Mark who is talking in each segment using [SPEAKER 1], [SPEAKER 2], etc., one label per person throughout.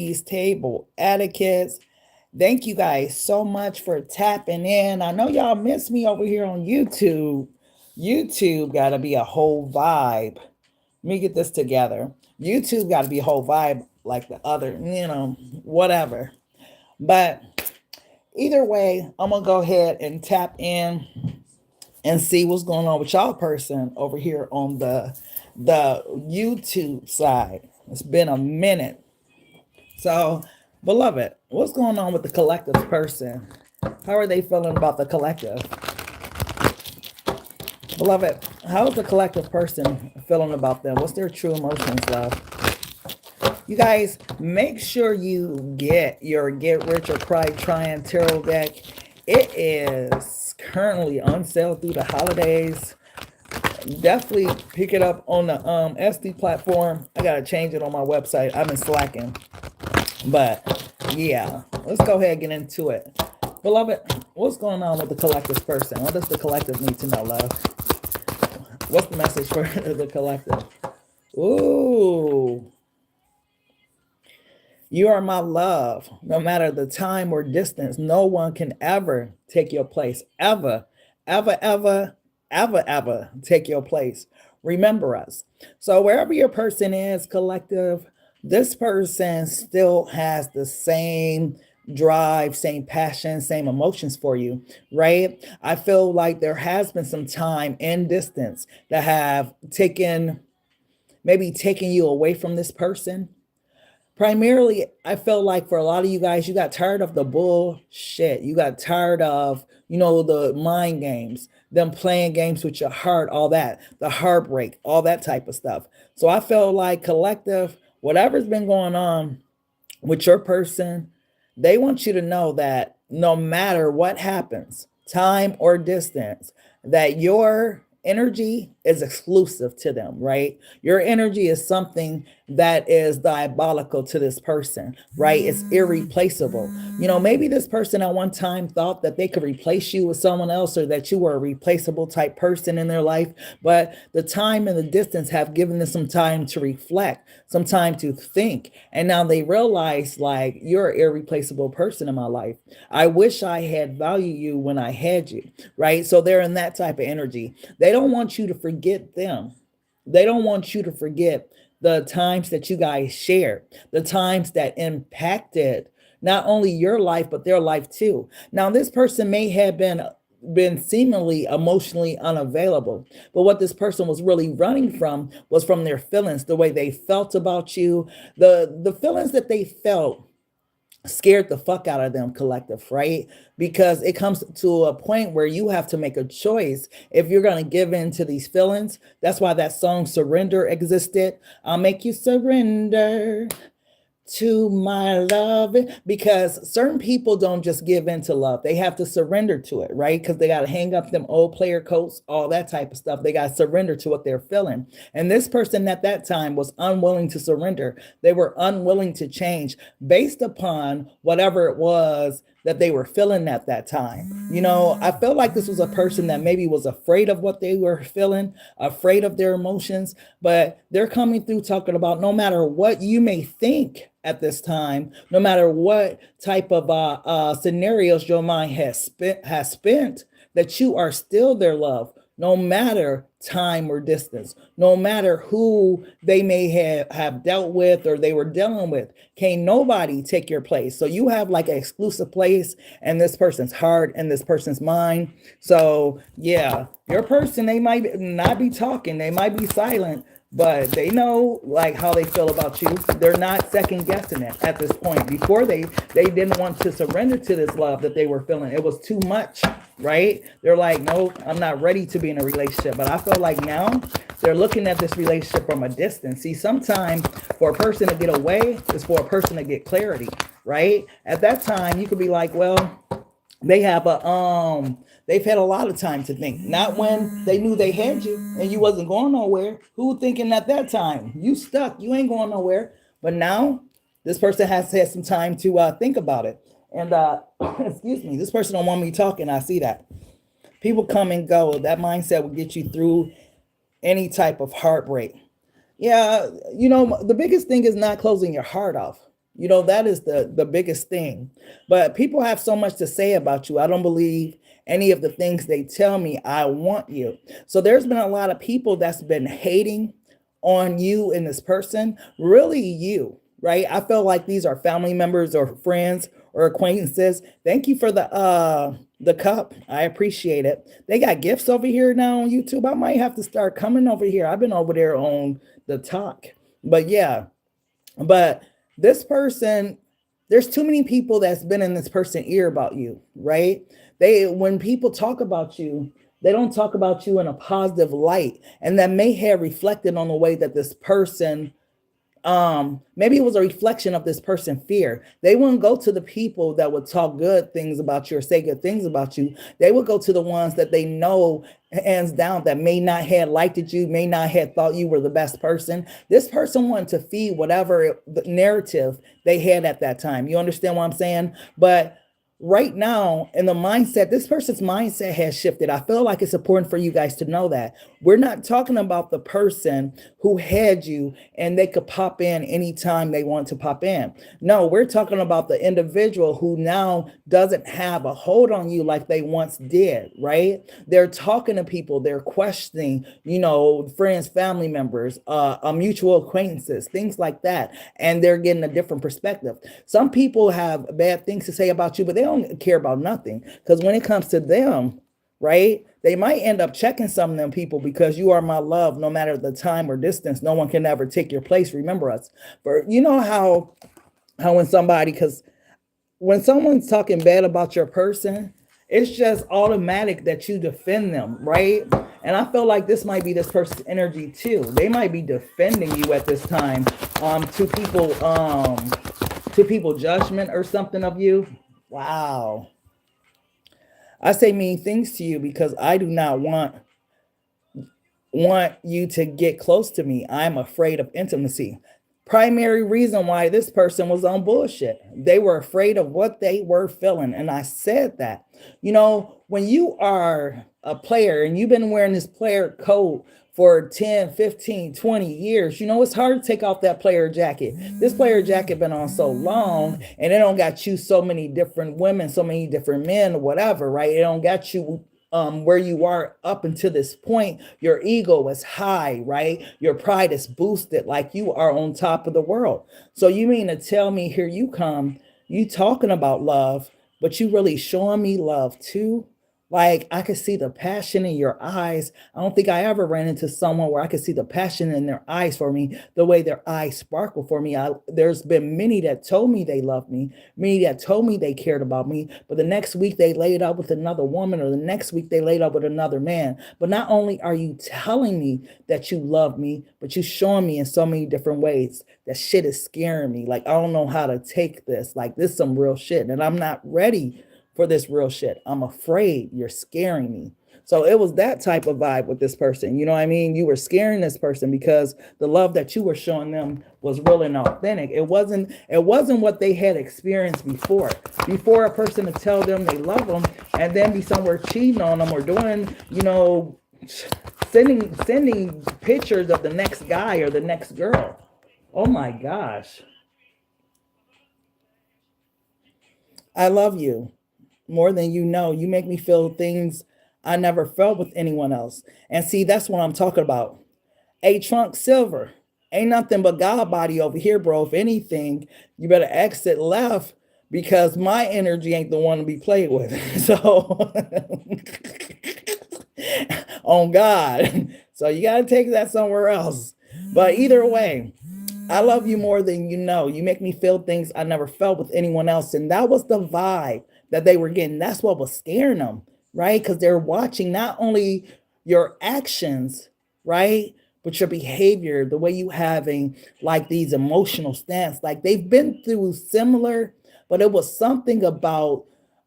[SPEAKER 1] table etiquettes. Thank you guys so much for tapping in. I know y'all miss me over here on YouTube. YouTube got to be a whole vibe. Let me get this together. YouTube got to be a whole vibe like the other, whatever. But either way, I'm going to go ahead and tap in and see what's going on with y'all person over here on the YouTube side. It's been a minute. So, beloved, what's going on with the collective person? How are they feeling about the collective? Beloved, how is the collective person feeling about them? What's their true emotions, love? You guys, make sure you get your Get Rich or Cry Trying Tarot deck. It is currently on sale through the holidays. Definitely pick it up on the SD platform. I got to change it on my website. I've been slacking. But yeah, let's go ahead and get into it. Beloved, what's going on with the collective person? What does the collective need to know, love? What's the message for the collective? Ooh. You are my love. No matter the time or distance, no one can ever take your place. Ever, ever, ever, ever, ever take your place. Remember us. So wherever your person is, collective, this person still has the same drive, same passion, same emotions for you, right? I feel like there has been some time and distance that have maybe taken you away from this person. Primarily, I felt like for a lot of you guys, you got tired of the bullshit. You got tired of, the mind games, them playing games with your heart, all that, the heartbreak, all that type of stuff. So I felt like collective, whatever's been going on with your person, they want you to know that no matter what happens, time or distance, that your energy is exclusive to them, right? Your energy is something that is diabolical to this person, right? It's irreplaceable. Maybe this person at one time thought that they could replace you with someone else or that you were a replaceable type person in their life, but the time and the distance have given them some time to reflect, some time to think, and now they realize like you're an irreplaceable person in my life. I wish I had valued you when I had you, right? So they're in that type of energy. They don't want you to forget them. They don't want you to forget the times that you guys shared, the times that impacted not only your life, but their life too. Now, this person may have been seemingly emotionally unavailable, but what this person was really running from was from their feelings, the way they felt about you, the feelings that they felt scared the fuck out of them, collective, right? Because it comes to a point where you have to make a choice if you're going to give in to these feelings. That's why that song Surrender existed. I'll make you surrender to my love, because certain people don't just give in to love. They have to surrender to it, right? Because they got to hang up them old player coats, all that type of stuff. They got to surrender to what they're feeling. And this person at that time was unwilling to surrender. They were unwilling to change based upon whatever it was that they were feeling at that time. I felt like this was a person that maybe was afraid of what they were feeling, afraid of their emotions, but they're coming through talking about no matter what you may think at this time, no matter what type of scenarios your mind has spent, that you are still their love, no matter time or distance, no matter who they may have dealt with or they were dealing with. Can't nobody take your place. So you have like an exclusive place in this person's heart and this person's mind. So yeah, your person, they might not be talking, they might be silent, but they know like how they feel about you. They're not second guessing it at this point. Before they didn't want to surrender to this love that they were feeling. It was too much, right? They're like, no, I'm not ready to be in a relationship. But I feel like now they're looking at this relationship from a distance. See, sometimes for a person to get away is for a person to get clarity, right? At that time, you could be like, well, they have they've had a lot of time to think. Not when they knew they had you and you wasn't going nowhere. Who thinking at that time? You stuck, you ain't going nowhere. But now this person has had some time to think about it. And excuse me, this person don't want me talking. I see that. People come and go. That mindset will get you through any type of heartbreak. Yeah, the biggest thing is not closing your heart off. You know, that is the biggest thing. But people have so much to say about you. I don't believe any of the things they tell me. I want you. So there's been a lot of people that's been hating on you and this person, really you, right? I feel like these are family members or friends or acquaintances. Thank you for the cup. I appreciate it. They got gifts over here now on YouTube. I might have to start coming over here. I've been over there on the talk. But yeah, but this person, there's too many people that's been in this person's ear about you, right? When people talk about you, they don't talk about you in a positive light. And that may have reflected on the way that this person, maybe it was a reflection of this person's fear. They wouldn't go to the people that would talk good things about you or say good things about you. They would go to the ones that they know hands down that may not have liked you, may not have thought you were the best person. This person wanted to feed whatever the narrative they had at that time. You understand what I'm saying? But right now, in the mindset, this person's mindset has shifted. I feel like it's important for you guys to know that we're not talking about the person who had you and they could pop in anytime they want to pop in. No, we're talking about the individual who now doesn't have a hold on you like they once did, right? They're talking to people, they're questioning, you know, friends, family members, mutual acquaintances, things like that. And they're getting a different perspective. Some people have bad things to say about you, but they don't care about nothing. Because when it comes to them, right, they might end up checking some of them people because you are my love, no matter the time or distance. No one can ever take your place. Remember us. But you know how when somebody, because when someone's talking bad about your person, it's just automatic that you defend them, right? And I feel like this might be this person's energy too. They might be defending you at this time, to people judgment or something of you. Wow. I say mean things to you because I do not want you to get close to me. I'm afraid of intimacy. Primary reason why this person was on bullshit. They were afraid of what they were feeling. And I said that, you know, when you are a player and you've been wearing this player coat for 10, 15, 20 years, you know, it's hard to take off that player jacket. This player jacket been on so long and it don't got you so many different women, so many different men, whatever, right? It don't got you where you are up until this point. Your ego is high, right? Your pride is boosted like you are on top of the world. So you mean to tell me here you come, you talking about love, but you really showing me love too? Like I could see the passion in your eyes. I don't think I ever ran into someone where I could see the passion in their eyes for me, the way their eyes sparkle for me. There's been many that told me they loved me, many that told me they cared about me, but the next week they laid up with another woman, or the next week they laid up with another man. But not only are you telling me that you love me, but you showing me in so many different ways. That shit is scaring me. Like, I don't know how to take this. Like, this is some real shit, and I'm not ready for this real shit. I'm afraid. You're scaring me. So it was that type of vibe with this person. You know what I mean? You were scaring this person because the love that you were showing them was real and authentic. It wasn't what they had experienced before. Before a person to tell them they love them and then be somewhere cheating on them or doing, you know, sending pictures of the next guy or the next girl. Oh my gosh. I love you more than you know. You make me feel things I never felt with anyone else. And see, that's what I'm talking about. A trunk silver. Ain't nothing but God body over here, bro. If anything, you better exit left because my energy ain't the one to be played with. So, on God. So you got to take that somewhere else. But either way, I love you more than you know. You make me feel things I never felt with anyone else. And that was the vibe that they were getting. That's what was scaring them, right? Because they're watching not only your actions, right? But your behavior, the way you having like these emotional stance. Like they've been through similar, but it was something about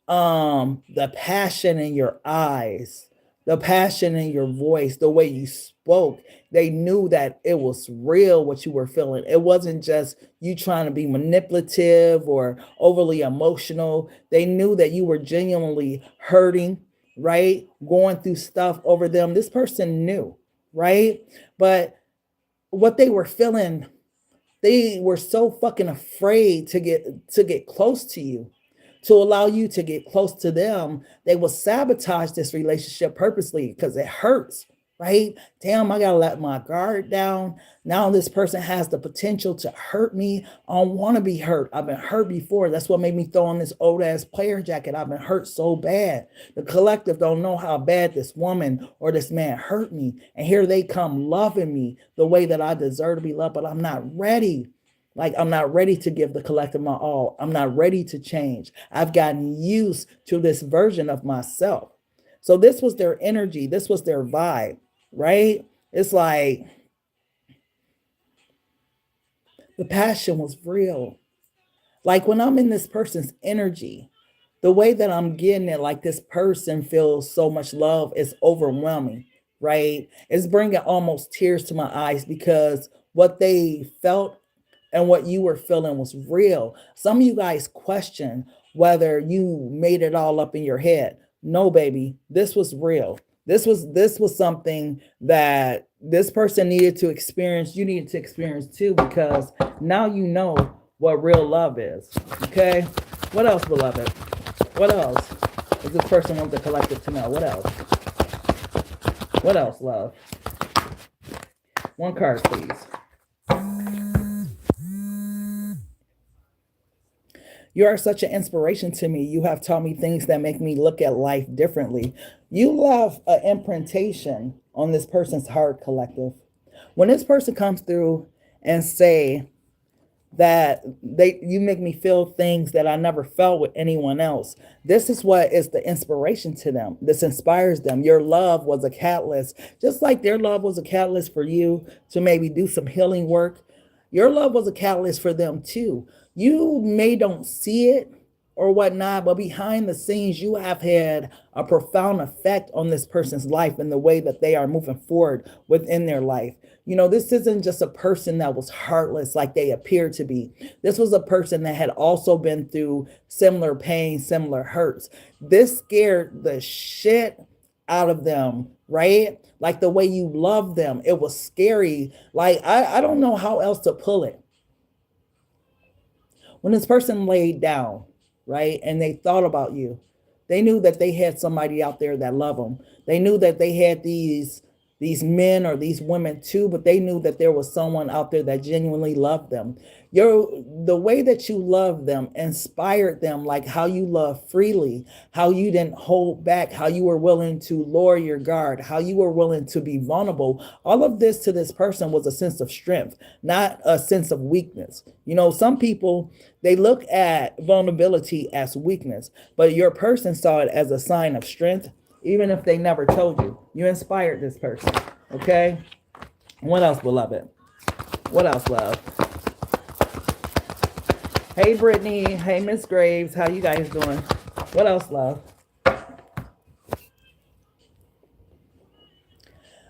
[SPEAKER 1] the passion in your eyes, the passion in your voice, the way you spoke. They knew that it was real what you were feeling. It wasn't just you trying to be manipulative or overly emotional. They knew that you were genuinely hurting, right? Going through stuff over them. This person knew, right? But what they were feeling They were so fucking afraid to get close to you, to allow you to get close to them. They will sabotage this relationship purposely because it hurts, right? Damn, I gotta let my guard down. Now this person has the potential to hurt me. I don't want to be hurt. I've been hurt before. That's what made me throw on this old ass player jacket. I've been hurt so bad. The collective don't know how bad this woman or this man hurt me. And here they come loving me the way that I deserve to be loved, but I'm not ready. Like, I'm not ready to give the collective my all. I'm not ready to change. I've gotten used to this version of myself. So this was their energy. This was their vibe, right? It's like the passion was real. Like when I'm in this person's energy, the way that I'm getting it, like this person feels so much love, is overwhelming, right? It's bringing almost tears to my eyes because what they felt and what you were feeling was real. Some of you guys question whether you made it all up in your head. No, baby, this was real. This was something that this person needed to experience. You needed to experience too, because now you know what real love is. Okay. What else, beloved? What else does this person want the collective to know? What else? What else, love? One card, please. You are such an inspiration to me. You have taught me things that make me look at life differently. You left an imprintation on this person's heart, collective. When this person comes through and say that you make me feel things that I never felt with anyone else, this is what is the inspiration to them. This inspires them. Your love was a catalyst, just like their love was a catalyst for you to maybe do some healing work. Your love was a catalyst for them too. You may don't see it or whatnot, but behind the scenes, you have had a profound effect on this person's life and the way that they are moving forward within their life. You know, this isn't just a person that was heartless like they appear to be. This was a person that had also been through similar pain, similar hurts. This scared the shit out of them, right? Like the way you love them, it was scary. Like, I don't know how else to pull it. When this person laid down, right, and they thought about you, they knew that they had somebody out there that loved them. They knew that they had these men or these women too, but they knew that there was someone out there that genuinely loved them. The way that you love them inspired them, like how you love freely, how you didn't hold back, how you were willing to lower your guard, how you were willing to be vulnerable. All of this to this person was a sense of strength, not a sense of weakness. You know, some people, they look at vulnerability as weakness, but your person saw it as a sign of strength, even if they never told you. You inspired this person, okay? What else, beloved? What else, love? Hey, Brittany. Hey, Miss Graves. How you guys doing? What else, love?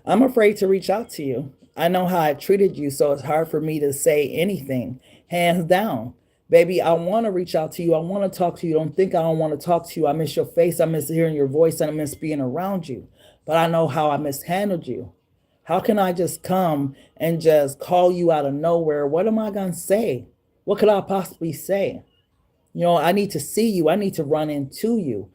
[SPEAKER 1] I'm afraid to reach out to you. I know how I treated you, so it's hard for me to say anything. Hands down. Baby, I want to reach out to you. I want to talk to you. Don't think I don't want to talk to you. I miss your face. I miss hearing your voice, and I miss being around you. But I know how I mishandled you. How can I just come and just call you out of nowhere? What am I going to say? What could I possibly say? You know, I need to see you. I need to run into you.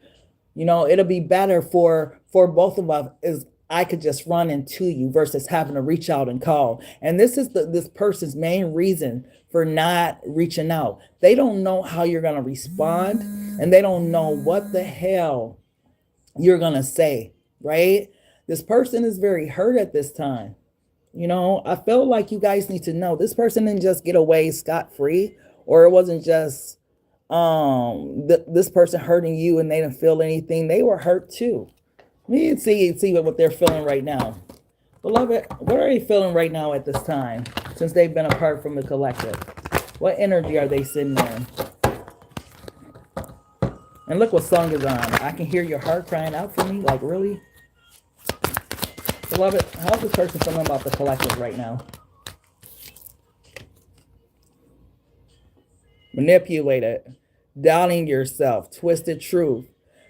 [SPEAKER 1] You know, it'll be better for both of us is I could just run into you versus having to reach out and call. And this is this person's main reason for not reaching out. They don't know how you're going to respond, and they don't know what the hell you're going to say, right? This person is very hurt at this time. You know, I feel like you guys need to know this person didn't just get away scot-free, or it wasn't just this person hurting you and they didn't feel anything. They were hurt too. We can see what they're feeling right now. Beloved, what are they feeling right now at this time, since they've been apart from the collective? What energy are they sitting in? And look what song is on. I can hear your heart crying out for me. Like, really? Beloved, how's this person feeling about the collective right now? Manipulated, doubting yourself, twisted truth.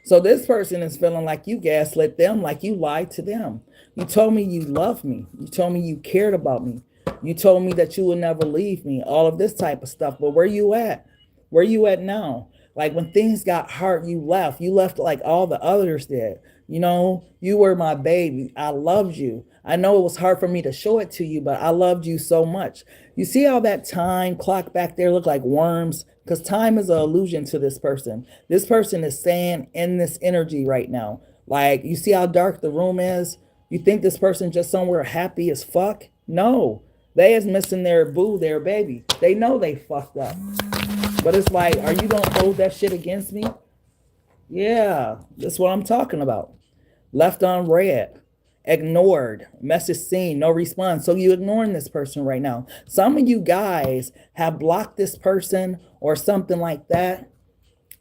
[SPEAKER 1] So this person is feeling like you gaslit them, like you lied to them. You told me you loved me. You told me you cared about me. You told me that you would never leave me. All of this type of stuff. But where you at? Where you at now? Like when things got hard, you left. You left like all the others did. You know, you were my baby. I loved you. I know it was hard for me to show it to you, but I loved you so much. You see how that time clock back there look like worms? Because time is an illusion to this person. This person is staying in this energy right now. Like, you see how dark the room is? You think this person just somewhere happy as fuck? No. They is missing their boo, their baby. They know they fucked up. But it's like, are you going to hold that shit against me? Yeah, that's what I'm talking about. Left on red, ignored, message seen, no response. So you ignoring this person right now. Some of you guys have blocked this person or something like that.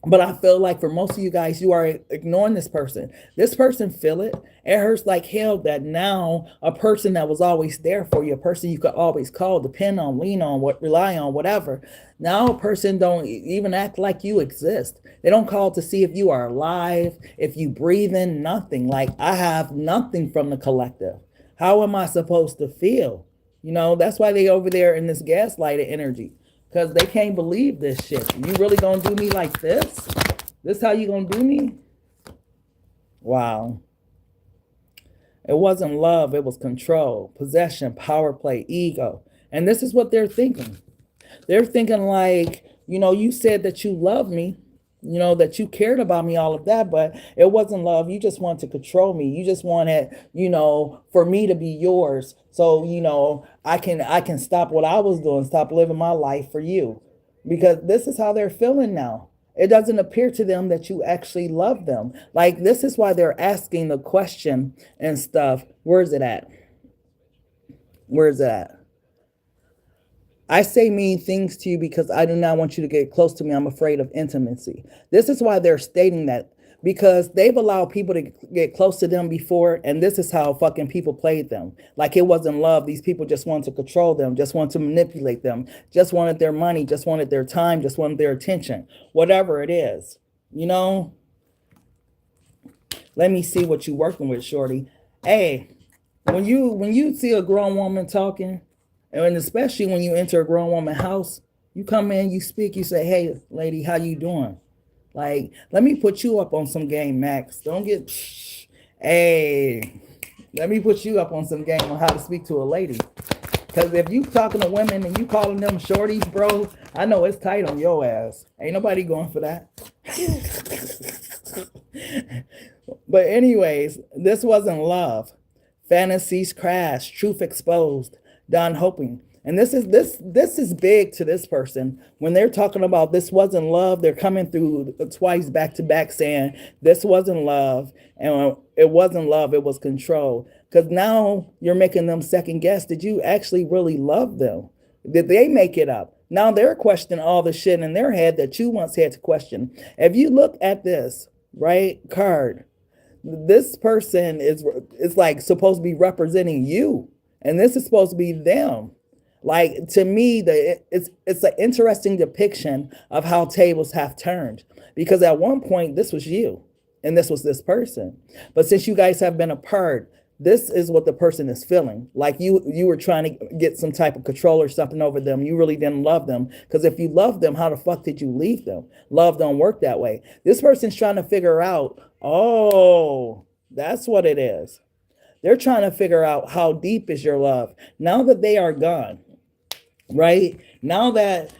[SPEAKER 1] But I feel like for most of you guys, you are ignoring this person. This person feel it. It hurts like hell that now a person that was always there for you, a person you could always call, depend on, lean on, rely on, whatever. Now a person don't even act like you exist. They don't call to see if you are alive, if you breathing, nothing. Like, I have nothing from the collective. How am I supposed to feel? You know, that's why they over there in this gaslighted energy. Because they can't believe this shit. You really gonna do me like this? This how you gonna do me? Wow. It wasn't love, it was control, possession, power play, ego. And this is what they're thinking. They're thinking like, you know, you said that you love me, you know, that you cared about me, all of that, but it wasn't love. You just wanted to control me. You just wanted, you know, for me to be yours. So, you know, I can stop what I was doing, stop living my life for you. Because this is how they're feeling now. It doesn't appear to them that you actually love them. Like, this is why they're asking the question and stuff. Where's it at? Where's it at? I say mean things to you because I do not want you to get close to me. I'm afraid of intimacy. This is why they're stating that, because they've allowed people to get close to them before, and this is how fucking people played them. Like it wasn't love. These people just wanted to control them, just wanted to manipulate them, just wanted their money, just wanted their time, just wanted their attention, whatever it is. You know? Let me see what you're working with, shorty. Hey, when you see a grown woman talking, and especially when you enter a grown woman house, you come in, you speak, you say, hey, lady, how you doing? Like, let me put you up on some game, Max. Don't get, hey, let me put you up on some game on how to speak to a lady. Because if you talking to women and you calling them shorties, bro, I know it's tight on your ass. Ain't nobody going for that. But anyways, this wasn't love. Fantasies crashed, truth exposed. Done hoping. And this is big to this person. When they're talking about this wasn't love, they're coming through twice back to back saying this wasn't love, and it wasn't love, it was control. Because now you're making them second guess. Did you actually really love them? Did they make it up? Now they're questioning all the shit in their head that you once had to question. If you look at this, right, card, this person is like supposed to be representing you. And this is supposed to be them. Like, to me, it's an interesting depiction of how tables have turned. Because at one point, this was you. And this was this person. But since you guys have been apart, this is what the person is feeling. Like you were trying to get some type of control or something over them. You really didn't love them. Because if you loved them, how the fuck did you leave them? Love don't work that way. This person's trying to figure out, oh, that's what it is. They're trying to figure out how deep is your love. Now that they are gone, right? Now that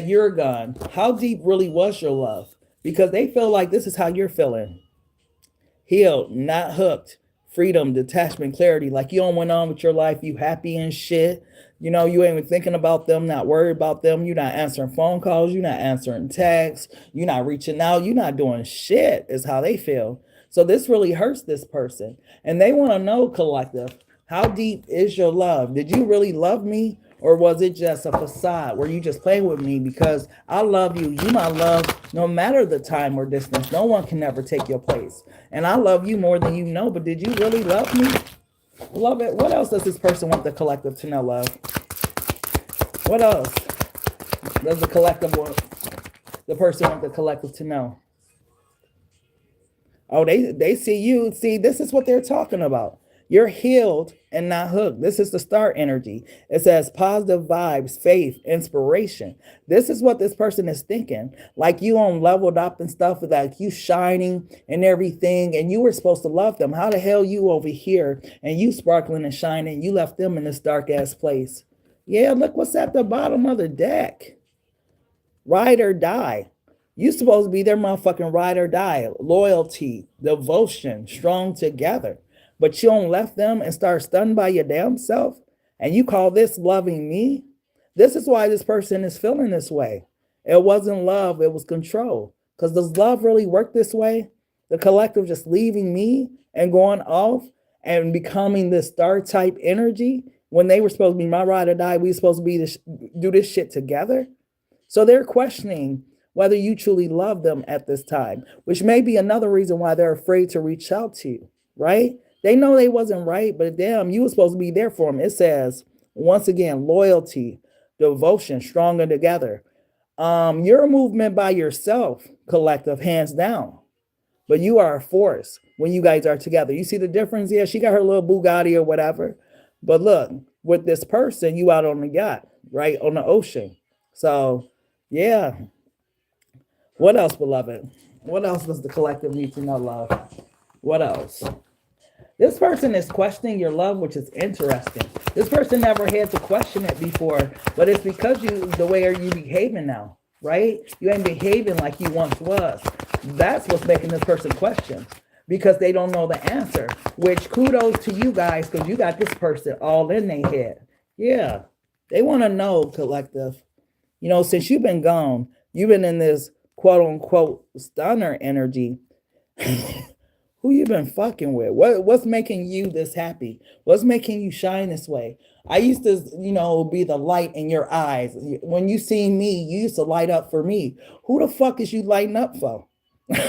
[SPEAKER 1] you're gone, how deep really was your love? Because they feel like this is how you're feeling. Healed, not hooked, freedom, detachment, clarity. Like you don't went on with your life. You happy and shit. You know, you ain't even thinking about them, not worried about them. You're not answering phone calls. You're not answering texts. You're not reaching out. You're not doing shit is how they feel. So this really hurts this person. And they want to know, collective, how deep is your love? Did you really love me? Or was it just a facade where you just play with me because I love you? You my love, no matter the time or distance. No one can ever take your place. And I love you more than you know, but did you really love me? Love it. What else does this person want the collective to know, love? What else does the collective want the person want the collective to know? Oh, they see you. See, this is what they're talking about. You're healed and not hooked. This is the star energy. It says positive vibes, faith, inspiration. This is what this person is thinking. Like you on leveled up and stuff, like you shining and everything, and you were supposed to love them. How the hell you over here and you sparkling and shining? You left them in this dark ass place. Yeah, look what's at the bottom of the deck. Ride or die. You supposed to be their motherfucking ride or die. Loyalty, devotion, strong together. But you don't left them and start stunned by your damn self. And you call this loving me? This is why this person is feeling this way. It wasn't love, it was control. Because does love really work this way? The collective just leaving me and going off and becoming this star type energy when they were supposed to be my ride or die. We were supposed to be do this shit together. So they're questioning whether you truly love them at this time, which may be another reason why they're afraid to reach out to you, right? They know they wasn't right, but damn, you were supposed to be there for them. It says, once again, loyalty, devotion, stronger together. You're a movement by yourself, collective, hands down. But you are a force when you guys are together. You see the difference? Yeah, she got her little Bugatti or whatever. But look, with this person, you out on the yacht, right? On the ocean. So, yeah. What else, beloved? What else does the collective need to know, love? What else? This person is questioning your love, which is interesting. This person never had to question it before, but it's because the way are you behaving now, right? You ain't behaving like you once was. That's what's making this person question, because they don't know the answer, which kudos to you guys, because you got this person all in their head. Yeah, they want to know, collective. You know, since you've been gone, you've been in this quote unquote stunner energy. Who you been fucking with? What's making you this happy? What's making you shine this way? I used to, be the light in your eyes. When you see me, you used to light up for me. Who the fuck is you lighting up for?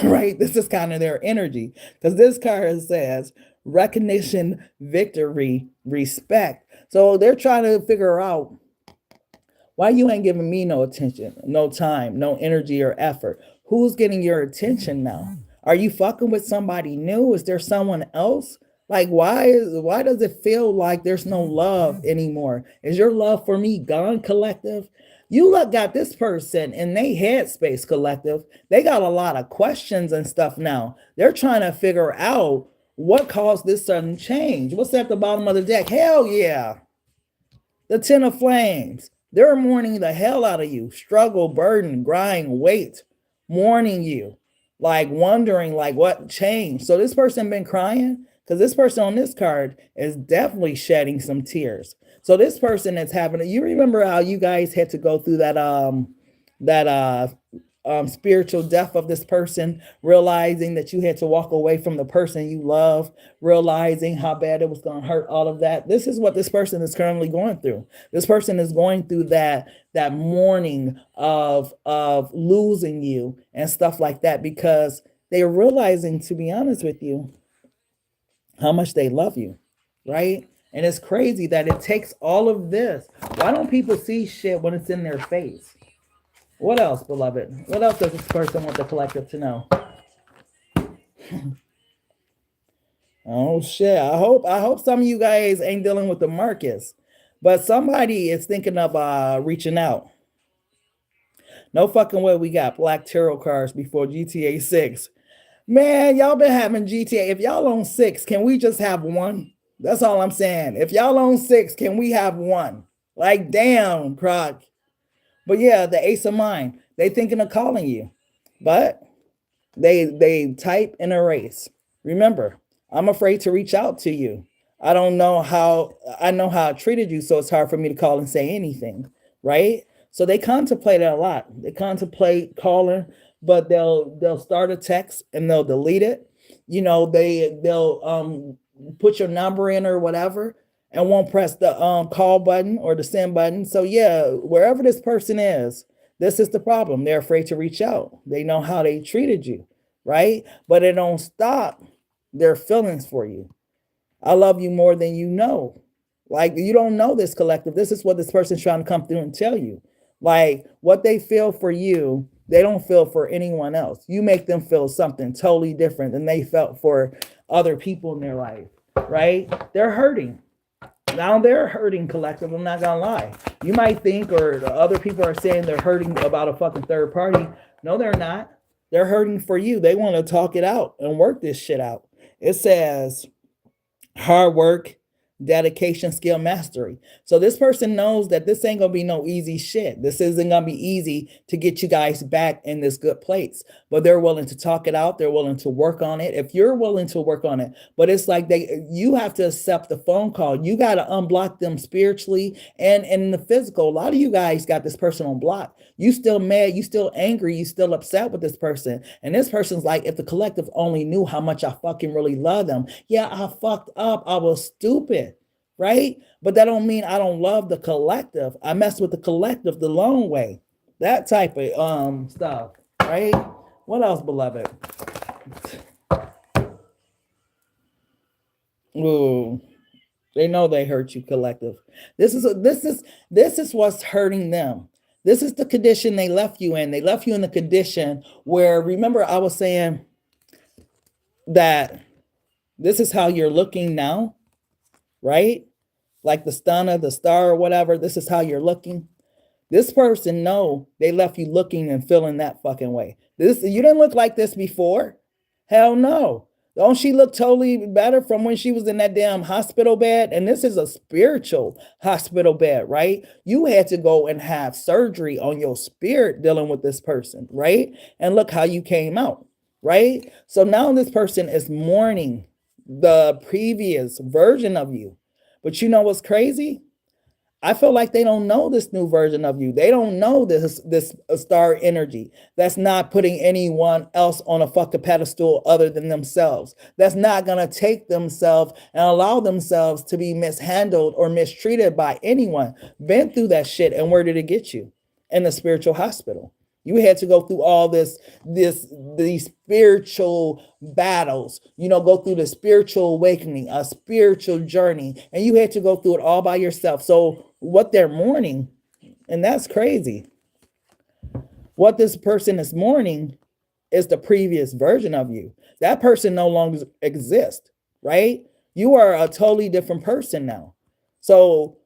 [SPEAKER 1] Right? This is kind of their energy. Because this card says recognition, victory, respect. So they're trying to figure out why you ain't giving me no attention, no time, no energy or effort. Who's getting your attention now? Are you fucking with somebody new? Is there someone else? Like, why does it feel like there's no love anymore? Is your love for me gone, collective? You got this person in their headspace, collective. They got a lot of questions and stuff now. They're trying to figure out what caused this sudden change. What's at the bottom of the deck? Hell yeah. The Ten of Flames. They're mourning the hell out of you. Struggle, burden, grind, weight, mourning you. Like wondering like what changed. So this person been crying because this person on this card is definitely shedding some tears. So this person is having, you remember how you guys had to go through that spiritual death of this person, realizing that you had to walk away from the person you love, realizing how bad it was going to hurt, all of that. This is what this person is currently going through. This person is going through that mourning of losing you and stuff like that, because they're realizing, to be honest with you, how much they love you, right? And it's crazy that it takes all of this. Why don't people see shit when it's in their face? What else, beloved? What else does this person want the collective to know? Oh shit. I hope some of you guys ain't dealing with the Marcus, but somebody is thinking of reaching out. No fucking way we got black tarot cards before GTA 6. Man, y'all been having GTA. If y'all on 6, can we just have one? That's all I'm saying. If y'all on 6, can we have one? Like, damn, Croc. But yeah, the Ace of Mind, they thinking of calling you, but they type and erase. Remember, I'm afraid to reach out to you. I know how I treated you, so it's hard for me to call and say anything, right? So they contemplate it a lot. They contemplate calling, but they'll start a text and they'll delete it. They'll put your number in or whatever, and won't press the call button or the send button. So yeah, wherever this person is, this is the problem. They're afraid to reach out. They know how they treated you, right? But it don't stop their feelings for you. I love you more than you know. Like, you don't know this, collective. This is what this person's trying to come through and tell you. Like, what they feel for you, they don't feel for anyone else. You make them feel something totally different than they felt for other people in their life. right? They're hurting. Now they're hurting collective. I'm not gonna lie. You might think, or the other people are saying they're hurting about a fucking third party. No, they're not. They're hurting for you. They want to talk it out and work this shit out. It says hard work, dedication, skill, mastery. So this person knows that this ain't gonna be no easy shit. This isn't gonna be easy to get you guys back in this good place. But they're willing to talk it out. They're willing to work on it. If you're willing to work on it, but it's like you have to accept the phone call. You got to unblock them spiritually and in the physical. A lot of you guys got this person on block. You still mad, you still angry, you still upset with this person. And this person's like, if the collective only knew how much I fucking really love them. Yeah, I fucked up. I was stupid, right? But that don't mean I don't love the collective. I mess with the collective the long way. That type of stuff, right? What else, beloved? Ooh. They know they hurt you, collective. This is what's hurting them. This is the condition they left you in. They left you in the condition where, remember, I was saying that this is how you're looking now, right? Like the stunner, the star, or whatever. This is how you're looking. This person know they left you looking and feeling that fucking way. You didn't look like this before. Hell no. Don't she look totally better from when she was in that damn hospital bed? And this is a spiritual hospital bed, right? You had to go and have surgery on your spirit dealing with this person, right? And look how you came out, right? So now this person is mourning the previous version of you. But you know what's crazy? I feel like they don't know this new version of you. They don't know this star energy that's not putting anyone else on a fucking pedestal other than themselves. That's not going to take themselves and allow themselves to be mishandled or mistreated by anyone. Been through that shit, and where did it get you? In the spiritual hospital. You had to go through all these spiritual battles, go through the spiritual awakening, a spiritual journey, and you had to go through it all by yourself. So what they're mourning, and that's crazy. What this person is mourning is the previous version of you. That person no longer exists, right? You are a totally different person now. So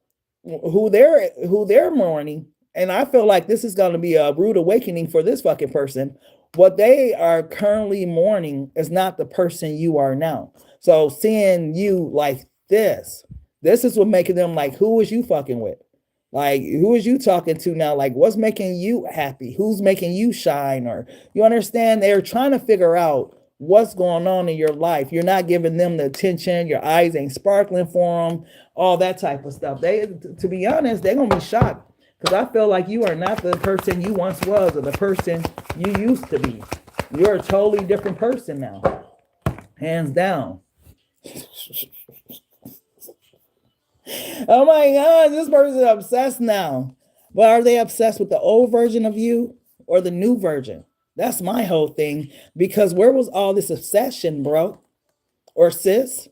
[SPEAKER 1] who they're mourning, and I feel like this is going to be a rude awakening for this fucking person. What they are currently mourning is not the person you are now. So seeing you like this is what making them like, who is you fucking with? Like, who is you talking to now? Like, what's making you happy? Who's making you shine? Or you understand? They're trying to figure out what's going on in your life. You're not giving them the attention. Your eyes ain't sparkling for them. All that type of stuff. To be honest, they're going to be shocked. Because I feel like you are not the person you once was or the person you used to be. You're a totally different person now. Hands down. Oh my God, this person is obsessed now. But are they obsessed with the old version of you or the new version? That's my whole thing. Because where was all this obsession, bro? Or sis,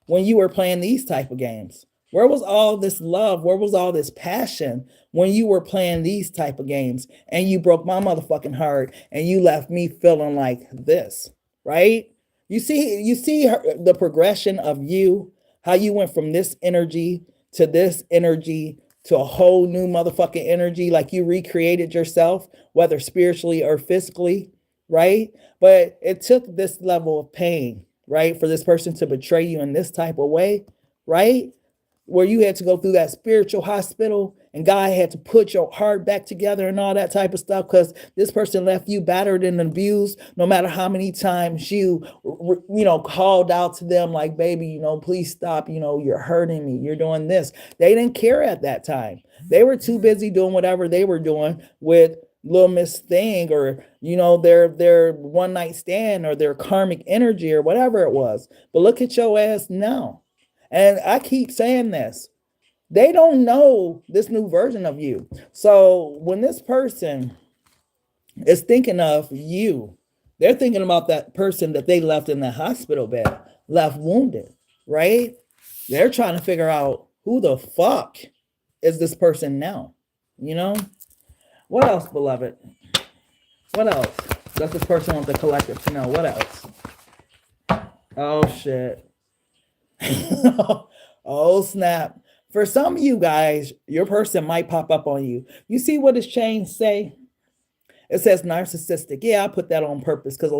[SPEAKER 1] when you were playing these type of games? Where was all this love? Where was all this passion when you were playing these type of games and you broke my motherfucking heart and you left me feeling like this, right? You see the progression of you, how you went from this energy to a whole new motherfucking energy, like you recreated yourself, whether spiritually or physically, right? But it took this level of pain, right? For this person to betray you in this type of way, right? Where you had to go through that spiritual hospital and God had to put your heart back together and all that type of stuff because this person left you battered and abused. No matter how many times you called out to them like, baby, please stop, you're hurting me, you're doing this. They didn't care at that time. They were too busy doing whatever they were doing with Little Miss Thing or, their one night stand or their karmic energy or whatever it was. But look at your ass now. And I keep saying this. They don't know this new version of you. So when this person is thinking of you, they're thinking about that person that they left in the hospital bed, left wounded, right? They're trying to figure out who the fuck is this person now, What else, beloved? What else does this person want the collective to know? What else? Oh, shit. Oh, snap. For some of you guys, your person might pop up on you. You see what his chain say? It says narcissistic. Yeah, I put that on purpose because a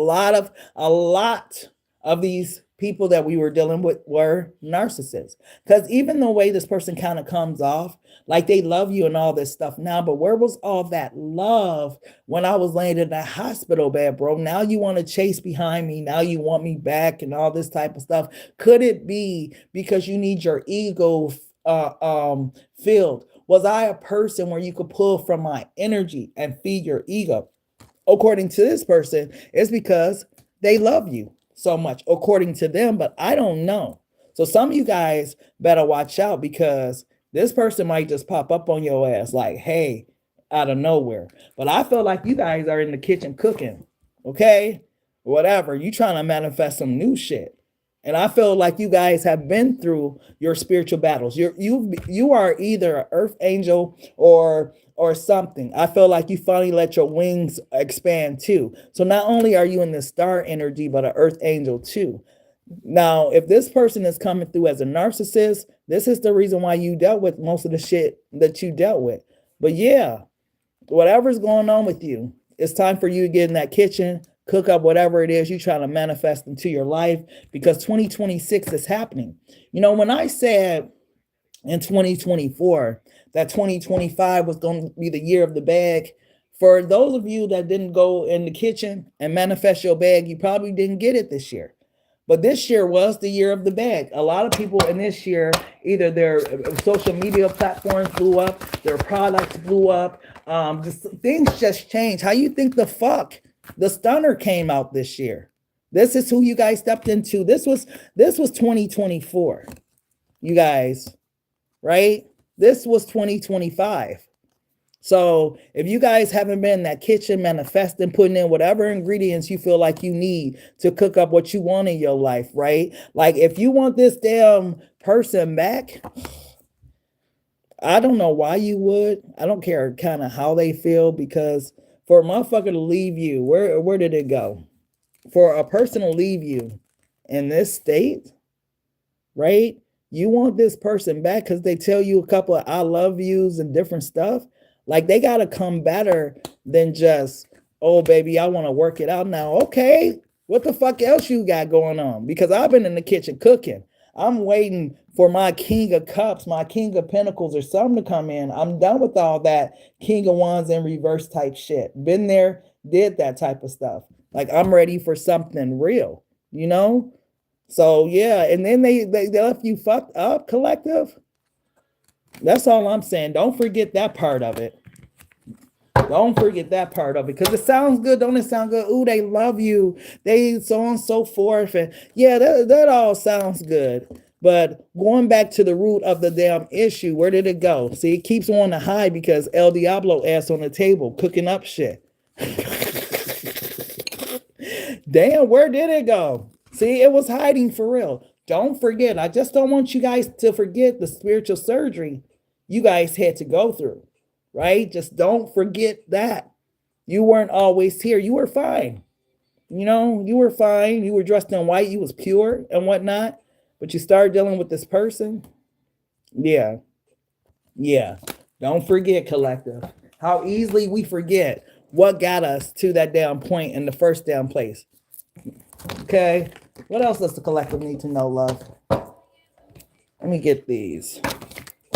[SPEAKER 1] lot of these people that we were dealing with were narcissists. Because even the way this person kind of comes off, like they love you and all this stuff now, but where was all that love when I was laying in the hospital bed, bro? Now you want to chase behind me. Now you want me back and all this type of stuff. Could it be because you need your ego filled? Was I a person where you could pull from my energy and feed your ego? According to this person, it's because they love you so much, according to them, but I don't know. So some of you guys better watch out because this person might just pop up on your ass like, hey, out of nowhere. But I feel like you guys are in the kitchen cooking, okay? Whatever. You trying to manifest some new shit. And I feel like you guys have been through your spiritual battles. You are either an earth angel or something. I feel like you finally let your wings expand too. So not only are you in the star energy, but an earth angel too. Now, if this person is coming through as a narcissist, this is the reason why you dealt with most of the shit that you dealt with. But yeah, whatever's going on with you, it's time for you to get in that kitchen, cook up whatever it is you're trying to manifest into your life, because 2026 is happening. You know, when I said in 2024 that 2025 was going to be the year of the bag, for those of you that didn't go in the kitchen and manifest your bag, you probably didn't get it this year. But this year was the year of the bag. A lot of people in this year, either their social media platforms blew up, their products blew up, things just changed. How you think the stunner came out this year? This is who you guys stepped into. This was 2024, you guys, right? This was 2025. So if you guys haven't been in that kitchen manifesting, putting in whatever ingredients you feel like you need to cook up what you want in your life, right? Like if you want this damn person back, I don't know why you would. I don't care kind of how they feel, because for a motherfucker to leave you, where did it go? For a person to leave you in this state, right? You want this person back because they tell you a couple of I love yous and different stuff. Like they got to come better than just, oh, baby, I want to work it out now. Okay, what the fuck else you got going on? Because I've been in the kitchen cooking. I'm waiting for my king of cups, my king of pentacles or something to come in. I'm done with all that king of wands in reverse type shit. Been there, did that type of stuff. Like I'm ready for something real, you know? So yeah, and then they left you fucked up, collective. That's all I'm saying. Don't forget that part of it. Don't forget that part of it, because it sounds good. Don't it sound good? Ooh, they love you. They so on and so forth. And yeah, that all sounds good. But going back to the root of the damn issue, where did it go? See, it keeps on to hide because El Diablo ass on the table cooking up shit. Damn, where did it go? See, it was hiding for real. Don't forget. I just don't want you guys to forget the spiritual surgery you guys had to go through, right? Just don't forget that. You weren't always here. You were fine. You know, you were fine. You were dressed in white. You was pure and whatnot. But you started dealing with this person. Yeah. Yeah. Don't forget, collective, how easily we forget what got us to that damn point in the first damn place. Okay. What else does the collective need to know, love? Let me get these.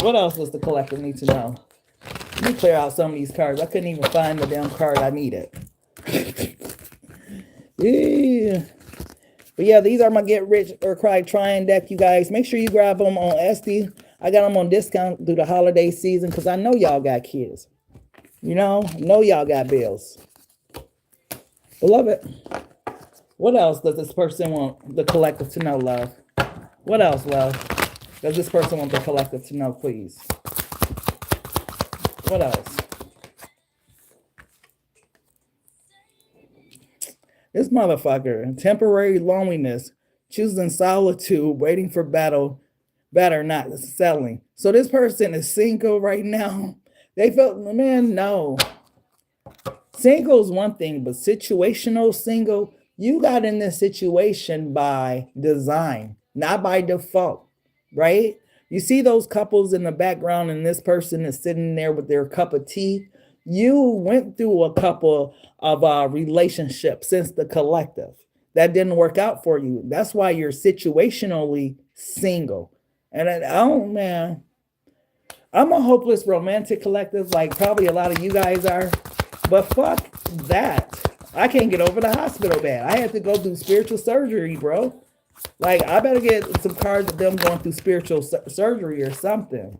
[SPEAKER 1] What else does the collective need to know? Let me clear out some of these cards. I couldn't even find the damn card I needed. Yeah. But yeah, these are my Get Rich or Cry Trying deck, you guys. Make sure you grab them on Etsy. I got them on discount through the holiday season because I know y'all got kids. You know y'all got bills. Beloved, what else does this person want the collective to know, love? What else, love, does this person want the collective to know, please? What else? This motherfucker, temporary loneliness, choosing solitude, waiting for battle, better not settling. So this person is single right now. They felt, man, no. Single is one thing, but situational single, you got in this situation by design, not by default. right? You see those couples in the background and this person is sitting there with their cup of tea. You went through a couple of relationships since the collective that didn't work out for you. That's why you're situationally single. And oh man, I'm a hopeless romantic collective, like probably a lot of you guys are. But fuck that. I can't get over the hospital bed. I had to go through spiritual surgery, bro. Like, I better get some cards of them going through spiritual surgery or something.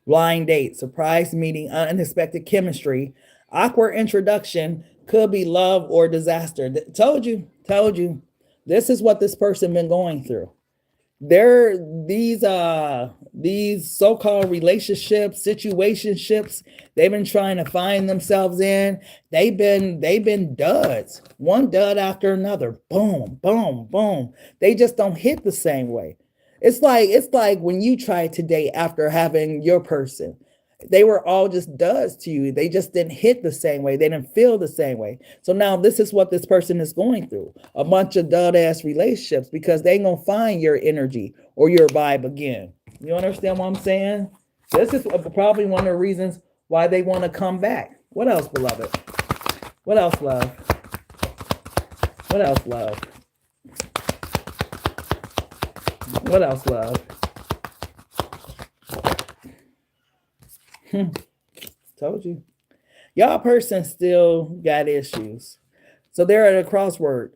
[SPEAKER 1] Blind date, surprise meeting, unexpected chemistry, awkward introduction, could be love or disaster. Told you. This is what this person been going through. They're these so-called relationships, situationships, they've been trying to find themselves in. They've been duds, one dud after another. Boom, boom, boom. They just don't hit the same way. It's like when you try to date after having your person. They were all just duds to you. They just didn't hit the same way. They didn't feel the same way. So now this is what this person is going through. A bunch of dud-ass relationships because they ain't going to find your energy or your vibe again. You understand what I'm saying? This is probably one of the reasons why they want to come back. What else, beloved? What else, love? What else, love? What else, love? Told you. Y'all person still got issues. So they're at a crossroad.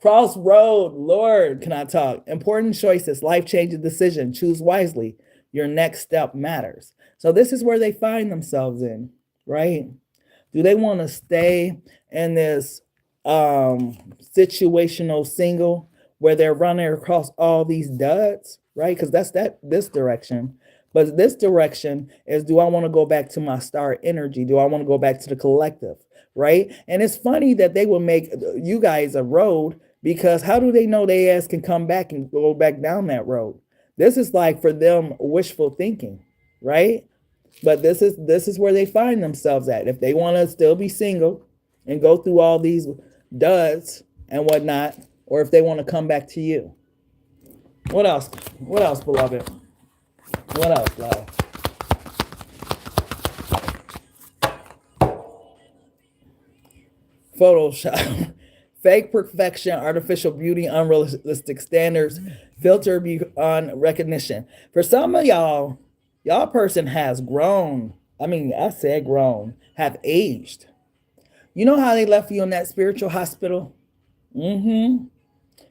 [SPEAKER 1] Lord, can I talk? Important choices, life-changing decision. Choose wisely. Your next step matters. So this is where they find themselves in, right? Do they want to stay in this situational single where they're running across all these duds, right? Because that's this direction. But this direction is, do I want to go back to my star energy? Do I want to go back to the collective, right? And it's funny that they will make you guys a road, because how do they know they ass can come back and go back down that road? This is like for them wishful thinking, right? But this is where they find themselves at. If they want to still be single and go through all these duds and whatnot, or if they want to come back to you. What else? What else, beloved? What else, love? Photoshop. Fake perfection, artificial beauty, unrealistic standards, filter beyond recognition. For some of y'all person has grown. I mean, I said grown, have aged. You know how they left you in that spiritual hospital?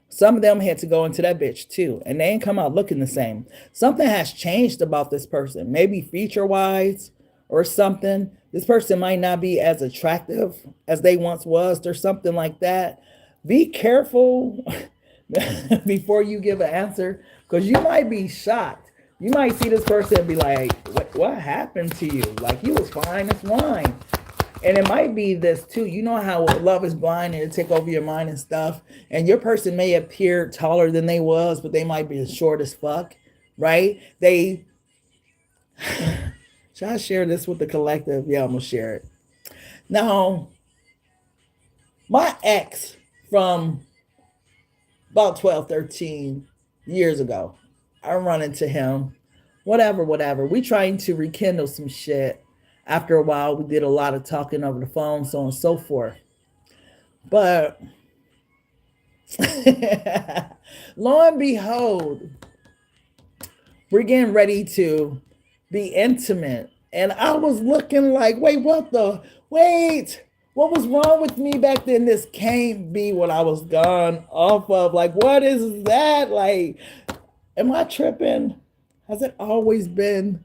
[SPEAKER 1] Some of them had to go into that bitch too, and they ain't come out looking the same. Something has changed about this person, maybe feature-wise or something. This person might not be as attractive as they once was or something like that. Be careful before you give an answer, because you might be shocked. You might see this person and be like, what happened to you? Like, you was fine as wine. And it might be this too. You know how love is blind and it take over your mind and stuff. And your person may appear taller than they was, but they might be as short as fuck, right? Should I share this with the collective? Yeah, I'm gonna share it. Now, my ex from about 12, 13 years ago, I run into him, whatever. We trying to rekindle some shit. After a while, we did a lot of talking over the phone, so on and so forth. But lo and behold, we're getting ready to be intimate. And I was looking like, wait, what was wrong with me back then? This can't be what I was gone off of. Like, what is that? Like, am I tripping? Has it always been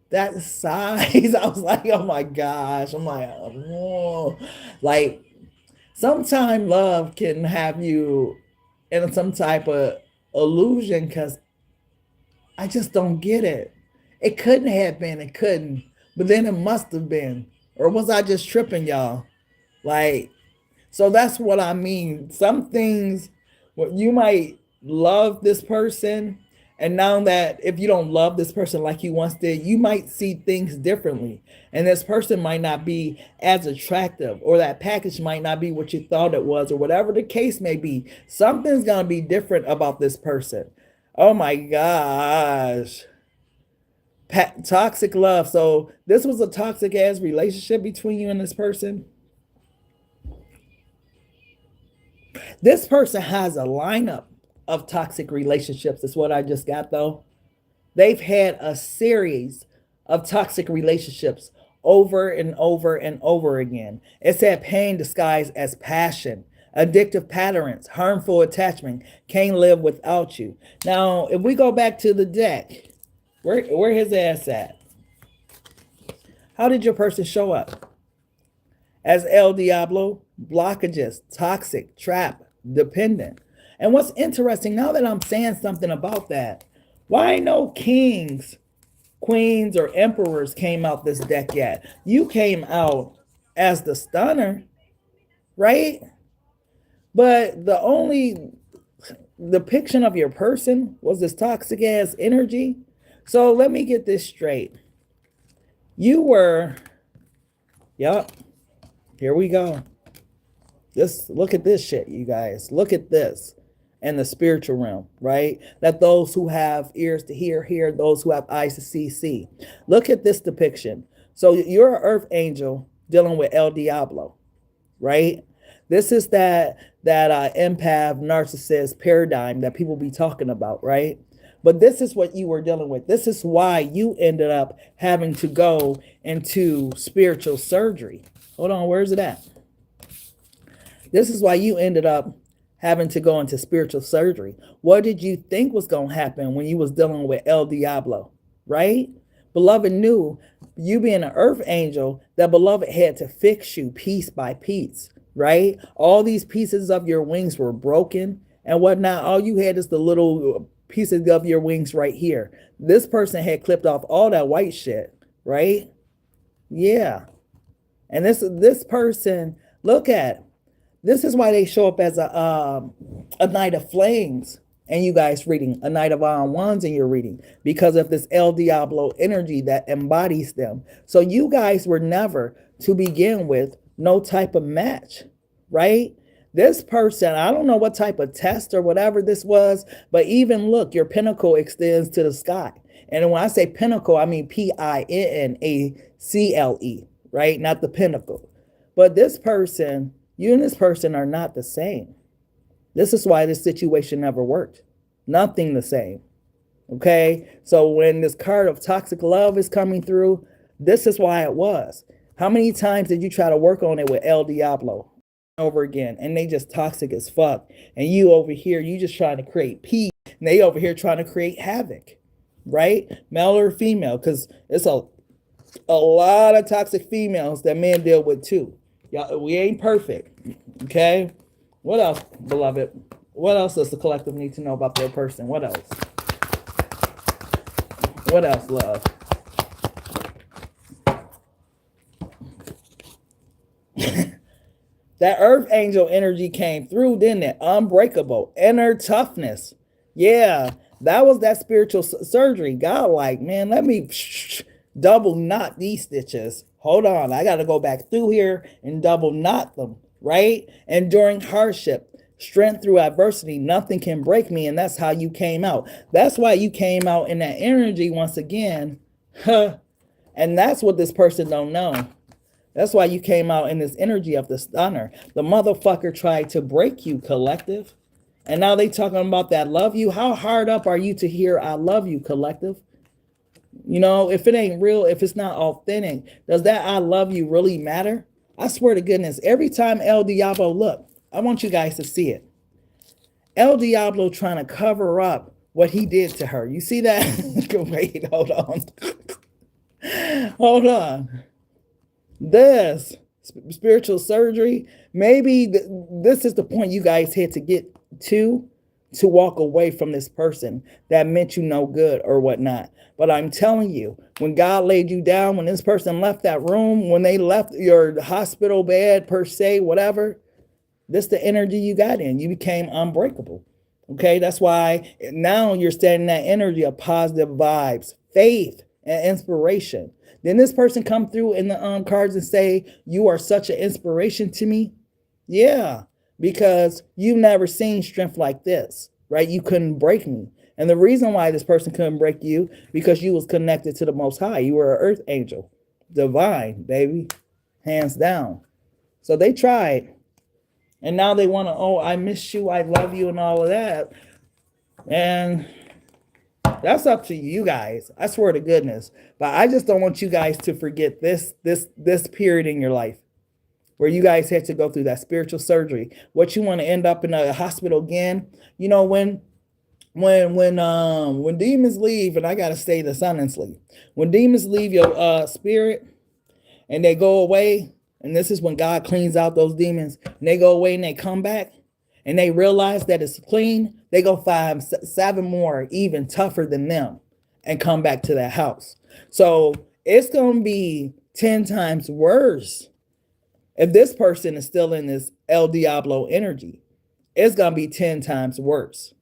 [SPEAKER 1] that size? I was like, oh my gosh. I'm like, oh. Like, sometimes love can have you in some type of illusion, because I just don't get it. It couldn't have been, it couldn't, but then it must have been. Or was I just tripping, y'all? Like, so that's what I mean. Some things, you might love this person And now that if you don't love this person like you once did, you might see things differently. And this person might not be as attractive, or that package might not be what you thought it was, or whatever the case may be. Something's going to be different about this person. Oh my gosh. Toxic love. So this was a toxic ass relationship between you and this person. This person has a lineup of toxic relationships, is what I just got though. They've had a series of toxic relationships over and over and over again. It's that pain disguised as passion, addictive patterns, harmful attachment, can't live without you. Now, if we go back to the deck, where his ass at? How did your person show up? As El Diablo, blockages, toxic, trap, dependent. And what's interesting, now that I'm saying something about that, why no kings, queens, or emperors came out this deck yet? You came out as the stunner, right? But the only depiction of your person was this toxic ass energy. So let me get this straight. You were, yep, here we go. Just look at this shit, you guys. Look at this. And the spiritual realm, right? That those who have ears to hear, hear. Those who have eyes to see, see. Look at this depiction. So you're an earth angel dealing with El Diablo, right? This is that empath narcissist paradigm that people be talking about, right? But this is what you were dealing with. This is why you ended up having to go into spiritual surgery. Hold on, where's it at? This is why you ended up having to go into spiritual surgery. What did you think was going to happen when you was dealing with El Diablo, right? Beloved knew, you being an earth angel, that beloved had to fix you piece by piece, right? All these pieces of your wings were broken and whatnot. All you had is the little pieces of your wings right here. This person had clipped off all that white shit, right? Yeah. And this person, look at, this is why they show up as a Knight of Flames, and you guys reading a Knight of Wands in your reading, because of this El Diablo energy that embodies them. So you guys were never, to begin with, no type of match, right? This person, I don't know what type of test or whatever this was, but even look, your pinnacle extends to the sky. And when I say pinnacle, I mean P-I-N-N-A-C-L-E, right? Not the pinnacle. But this person, you and this person are not the same. This is why this situation never worked. Nothing the same. Okay? So when this card of toxic love is coming through, this is why it was. How many times did you try to work on it with El Diablo over again? And they just toxic as fuck. And you over here, you just trying to create peace. And they over here trying to create havoc. Right? Male or female. Because it's a lot of toxic females that men deal with too. Y'all, we ain't perfect, okay? What else, beloved? What else does the collective need to know about their person? What else? What else, love? That earth angel energy came through, didn't it? Unbreakable, inner toughness. Yeah, that was that spiritual surgery. God, like, man, let me double knot these stitches. Hold on, I got to go back through here and double knot them, right? And during hardship, strength through adversity, nothing can break me. And that's how you came out. That's why you came out in that energy once again. And that's what this person don't know. That's why you came out in this energy of the stunner. The motherfucker tried to break you, collective. And now they talking about that love you. How hard up are you to hear I love you, collective? You know, if it ain't real, if it's not authentic, does that I love you really matter? I swear to goodness, every time El Diablo, look, I want you guys to see it. El Diablo trying to cover up what he did to her. You see that? Wait, hold on. Hold on. This spiritual surgery, maybe this is the point you guys had to get to walk away from this person that meant you no good or whatnot. But I'm telling you, when God laid you down, when this person left that room, when they left your hospital bed per se, whatever, this the energy you got in. You became unbreakable. Okay, that's why now you're standing that energy of positive vibes, faith, and inspiration. Then this person come through in the cards and say, "You are such an inspiration to me." Yeah, because you've never seen strength like this, right? You couldn't break me. And the reason why this person couldn't break you, because you was connected to the Most High. You were an earth angel, divine, baby, hands down. So they tried. And now they want to, oh, I miss you, I love you, and all of that. And that's up to you guys. I swear to goodness. But I just don't want you guys to forget this period in your life where you guys had to go through that spiritual surgery. What you want to end up in a hospital again? You know, when demons leave, and I gotta stay the sun and sleep. When demons leave your spirit and they go away, and this is when God cleans out those demons, and they go away and they come back and they realize that it's clean, they go 5-7 more even tougher than them and come back to that house. So it's gonna be 10 times worse if this person is still in this El Diablo energy. It's gonna be 10 times worse.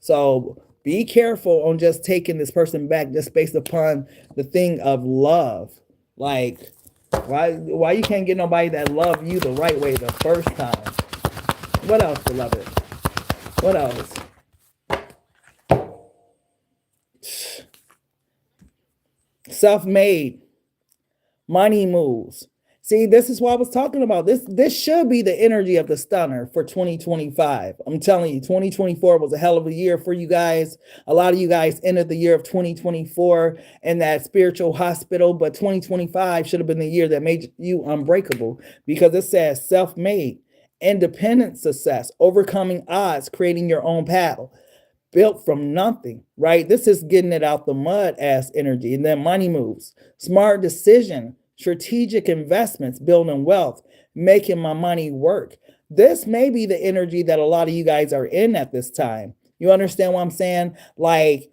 [SPEAKER 1] So be careful on just taking this person back just based upon the thing of love. Like, why you can't get nobody that love you the right way the first time? What else, beloved? What else? Self-made. Money moves. See, this is what I was talking about. This should be the energy of the stunner for 2025. I'm telling you, 2024 was a hell of a year for you guys. A lot of you guys entered the year of 2024 in that spiritual hospital, but 2025 should have been the year that made you unbreakable, because it says self-made, independent success, overcoming odds, creating your own path, built from nothing, right? This is getting it out the mud ass energy. And then money moves, smart decision, strategic investments, building wealth, making my money work. This may be the energy that a lot of you guys are in at this time. You understand what I'm saying? Like,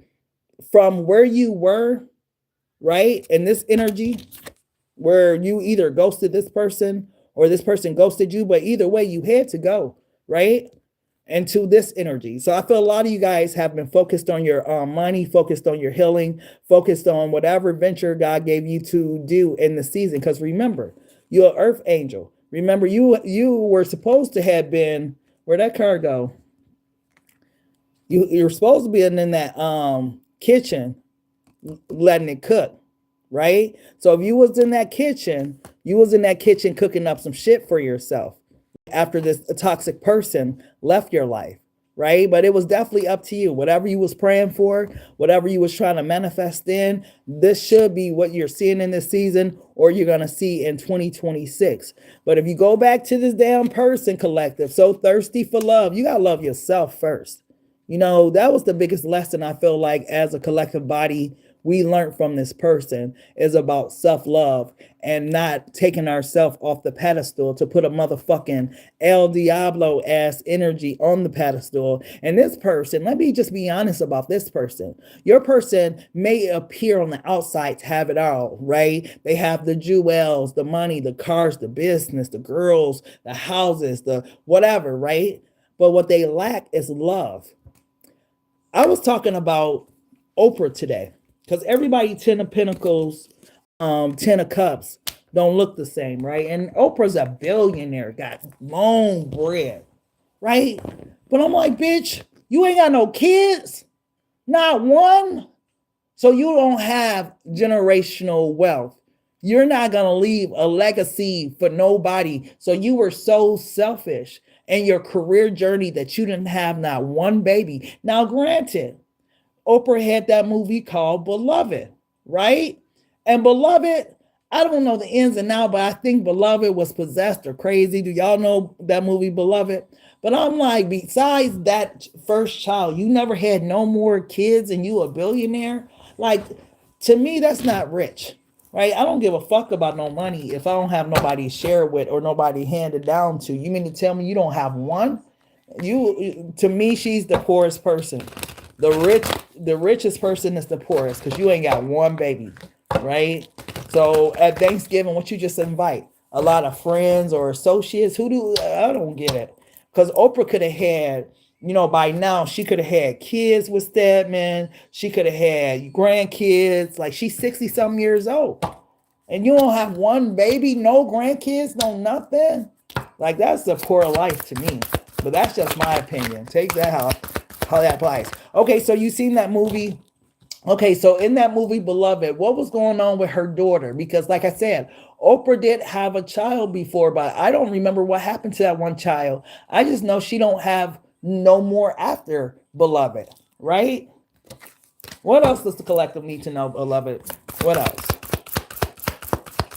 [SPEAKER 1] from where you were, right, in this energy, where you either ghosted this person or this person ghosted you, but either way, you had to go, right, into this energy. So I feel a lot of you guys have been focused on your money, focused on your healing, focused on whatever venture God gave you to do in the season. Because remember, you're an earth angel. Remember, you were supposed to have been, where'd that car go? You're supposed to be in that kitchen letting it cook, right? So if you was in that kitchen, cooking up some shit for yourself after this toxic person left your life, right? But it was definitely up to you. Whatever you was praying for, whatever you was trying to manifest in, this should be what you're seeing in this season, or you're going to see in 2026. But if you go back to this damn person, collective, so thirsty for love, you got to love yourself first. You know, that was the biggest lesson I feel like as a collective body we learned from this person, is about self-love and not taking ourselves off the pedestal to put a motherfucking El Diablo ass energy on the pedestal. And this person, let me just be honest about this person. Your person may appear on the outside to have it all, right? They have the jewels, the money, the cars, the business, the girls, the houses, the whatever, right? But what they lack is love. I was talking about Oprah today, because everybody 10 of Pentacles, 10 of Cups don't look the same, right? And Oprah's a billionaire, got long bread, right? But I'm like, bitch, you ain't got no kids, not one. So you don't have generational wealth. You're not going to leave a legacy for nobody. So you were so selfish in your career journey that you didn't have not one baby. Now, granted, Oprah had that movie called Beloved, right? And Beloved, I don't know the ins and outs, but I think Beloved was possessed or crazy. Do y'all know that movie Beloved? But I'm like, besides that first child, you never had no more kids and you a billionaire? Like, to me, that's not rich, right? I don't give a fuck about no money if I don't have nobody to share with or nobody handed down to. You mean to tell me you don't have one? To me, she's the poorest person. The richest person is the poorest, because you ain't got one baby, right? So at Thanksgiving, what you just invite? A lot of friends or associates? I don't get it. Because Oprah could have had you know, by now she could have had kids with Stedman. She could have had grandkids. Like, she's 60 something years old. And you don't have one baby, no grandkids, no nothing. Like, that's the poor life to me. But that's just my opinion. Take that how that applies. Okay, so you seen that movie? Okay, so in that movie, Beloved, what was going on with her daughter? Because like I said, Oprah did have a child before, but I don't remember what happened to that one child. I just know she don't have no more after Beloved, right? What else does the collective need to know, Beloved? What else?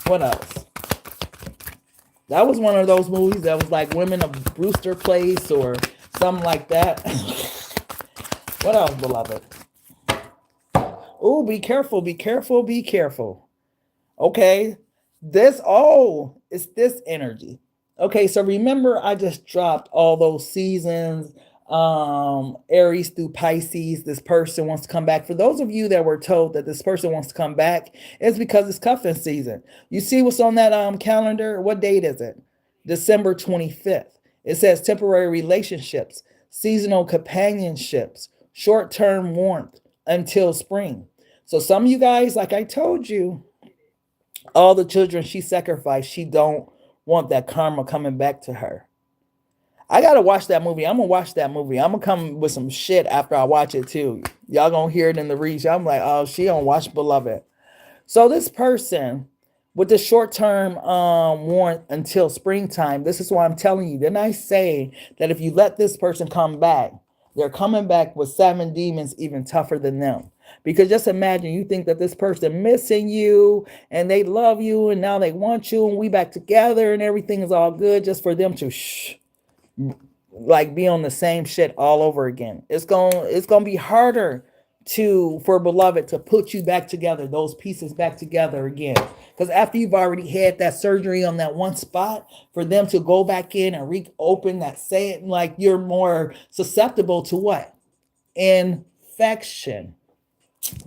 [SPEAKER 1] What else? That was one of those movies that was like Women of Brewster Place or something like that. What else, Beloved? Oh, be careful, be careful, be careful. Okay, it's this energy. Okay, so remember I just dropped all those seasons, Aries through Pisces. This person wants to come back. For those of you that were told that this person wants to come back, it's because it's cuffing season. You see what's on that calendar? What date is it? December 25th. It says temporary relationships, seasonal companionships, short-term warmth until spring. So some of you guys, like I told you, all the children she sacrificed, she don't want that karma coming back to her. I gotta watch that movie. I'm gonna watch that movie. I'm gonna come with some shit after I watch it too. Y'all gonna hear it in the reach. I'm like, oh, she don't watch Beloved. So this person with the short-term warrant until springtime, this is why I'm telling you. Didn't I say that if you let this person come back, they're coming back with 7 demons even tougher than them? Because just imagine, you think that this person missing you and they love you and now they want you and we back together and everything is all good, just for them to like be on the same shit all over again. It's gonna be harder for Beloved to put you back together, those pieces back together again. Because after you've already had that surgery on that one spot, for them to go back in and reopen that same, like, you're more susceptible to what? Infection.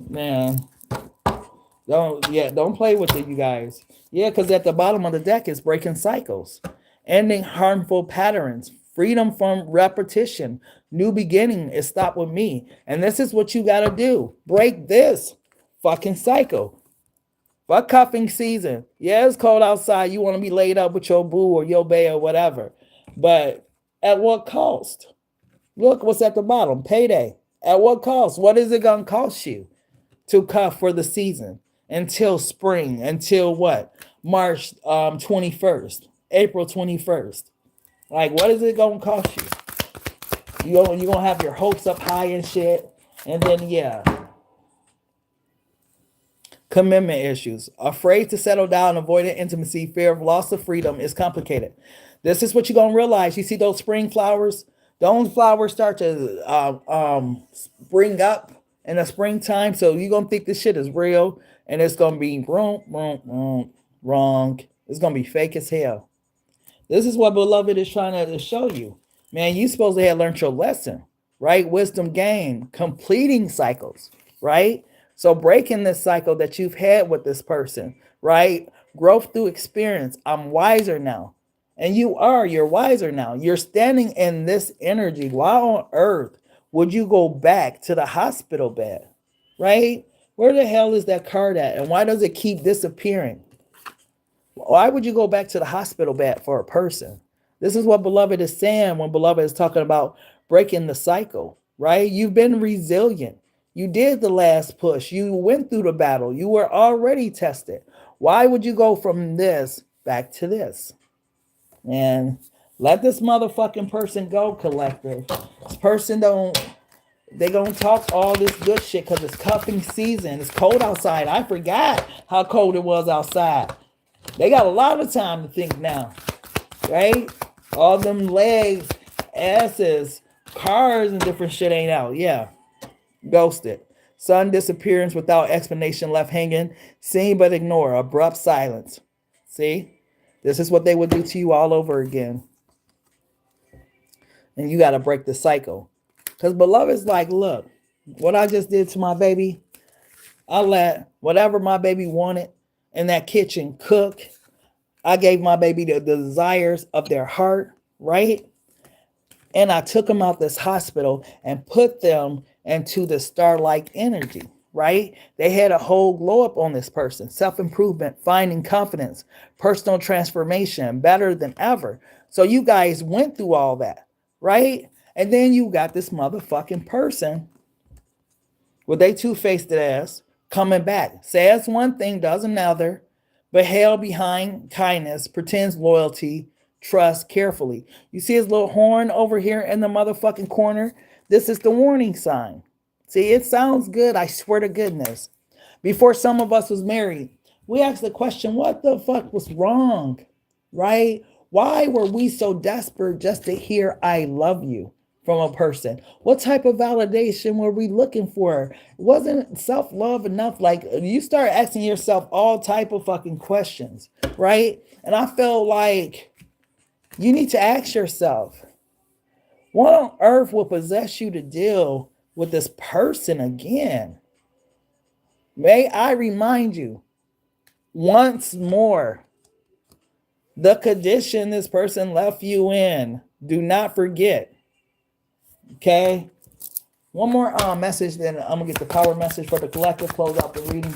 [SPEAKER 1] Man, don't play with it, you guys. Yeah, because at the bottom of the deck is breaking cycles, ending harmful patterns, freedom from repetition, new beginning is stop with me. And this is what you got to do. Break this fucking cycle. Fuck cuffing season. Yeah, it's cold outside. You want to be laid up with your boo or your bae or whatever. But at what cost? Look what's at the bottom. Payday. At what cost? What is it going to cost you to cuff for the season until spring? Until what? March 21st, April 21st. Like, what is it going to cost you? You're going to have your hopes up high and shit. And then, yeah. Commitment issues. Afraid to settle down, avoiding intimacy, fear of loss of freedom is complicated. This is what you're going to realize. You see those spring flowers? Those flowers start to spring up in the springtime. So you're going to think this shit is real. And it's going to be wrong. It's going to be fake as hell. This is what Beloved is trying to show you. Man, you supposed to have learned your lesson, right? Wisdom gained, completing cycles, right? So breaking this cycle that you've had with this person, right? Growth through experience. I'm wiser now. And you're wiser now. You're standing in this energy. Why on earth would you go back to the hospital bed, right? Where the hell is that card at? And why does it keep disappearing? Why would you go back to the hospital bed for a person? This is what Beloved is saying when Beloved is talking about breaking the cycle, right? You've been resilient. You did the last push. You went through the battle. You were already tested. Why would you go from this back to this? And let this motherfucking person go, collective. This person they gonna talk all this good shit because it's cuffing season. It's cold outside. I forgot how cold it was outside. They got a lot of time to think now, right? All them legs, asses, cars and different shit ain't out. Yeah. Ghosted. Sun disappearance without explanation left hanging. Seen but ignore. Abrupt silence. See? This is what they would do to you all over again. And you got to break the cycle. Because Beloved's like, look, what I just did to my baby, I let whatever my baby wanted in that kitchen cook. I gave my baby the desires of their heart, right? And I took them out this hospital and put them into the star-like energy, right? They had a whole glow up on this person, self-improvement, finding confidence, personal transformation, better than ever. So you guys went through all that, right? And then you got this motherfucking person with they two-faced ass coming back. Says one thing, does another, but hell behind kindness, pretends loyalty, trust carefully. You see his little horn over here in the motherfucking corner? This is the warning sign. See, it sounds good, I swear to goodness. Before some of us was married, we asked the question, what the fuck was wrong, right? Why were we so desperate just to hear I love you from a person? What type of validation were we looking for? Wasn't self-love enough? Like, you start asking yourself all type of fucking questions, right? And I feel like you need to ask yourself, what on earth will possess you to deal with this person again? May I remind you once more, the condition this person left you in. Do not forget. Okay? One more message, then I'm going to get the power message for the collective, close out the reading.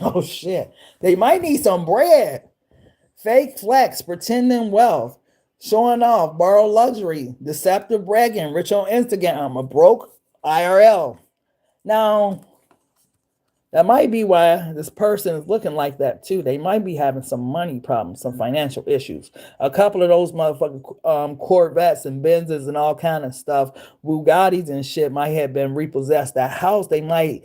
[SPEAKER 1] Oh, shit. They might need some bread. Fake flex, pretending wealth, showing off, borrow luxury, deceptive bragging, rich on Instagram, a broke IRL. Now, that might be why this person is looking like that too. They might be having some money problems, some financial issues. A couple of those motherfucking Corvettes and Benzes and all kind of stuff, Bugattis and shit might have been repossessed. That house, they might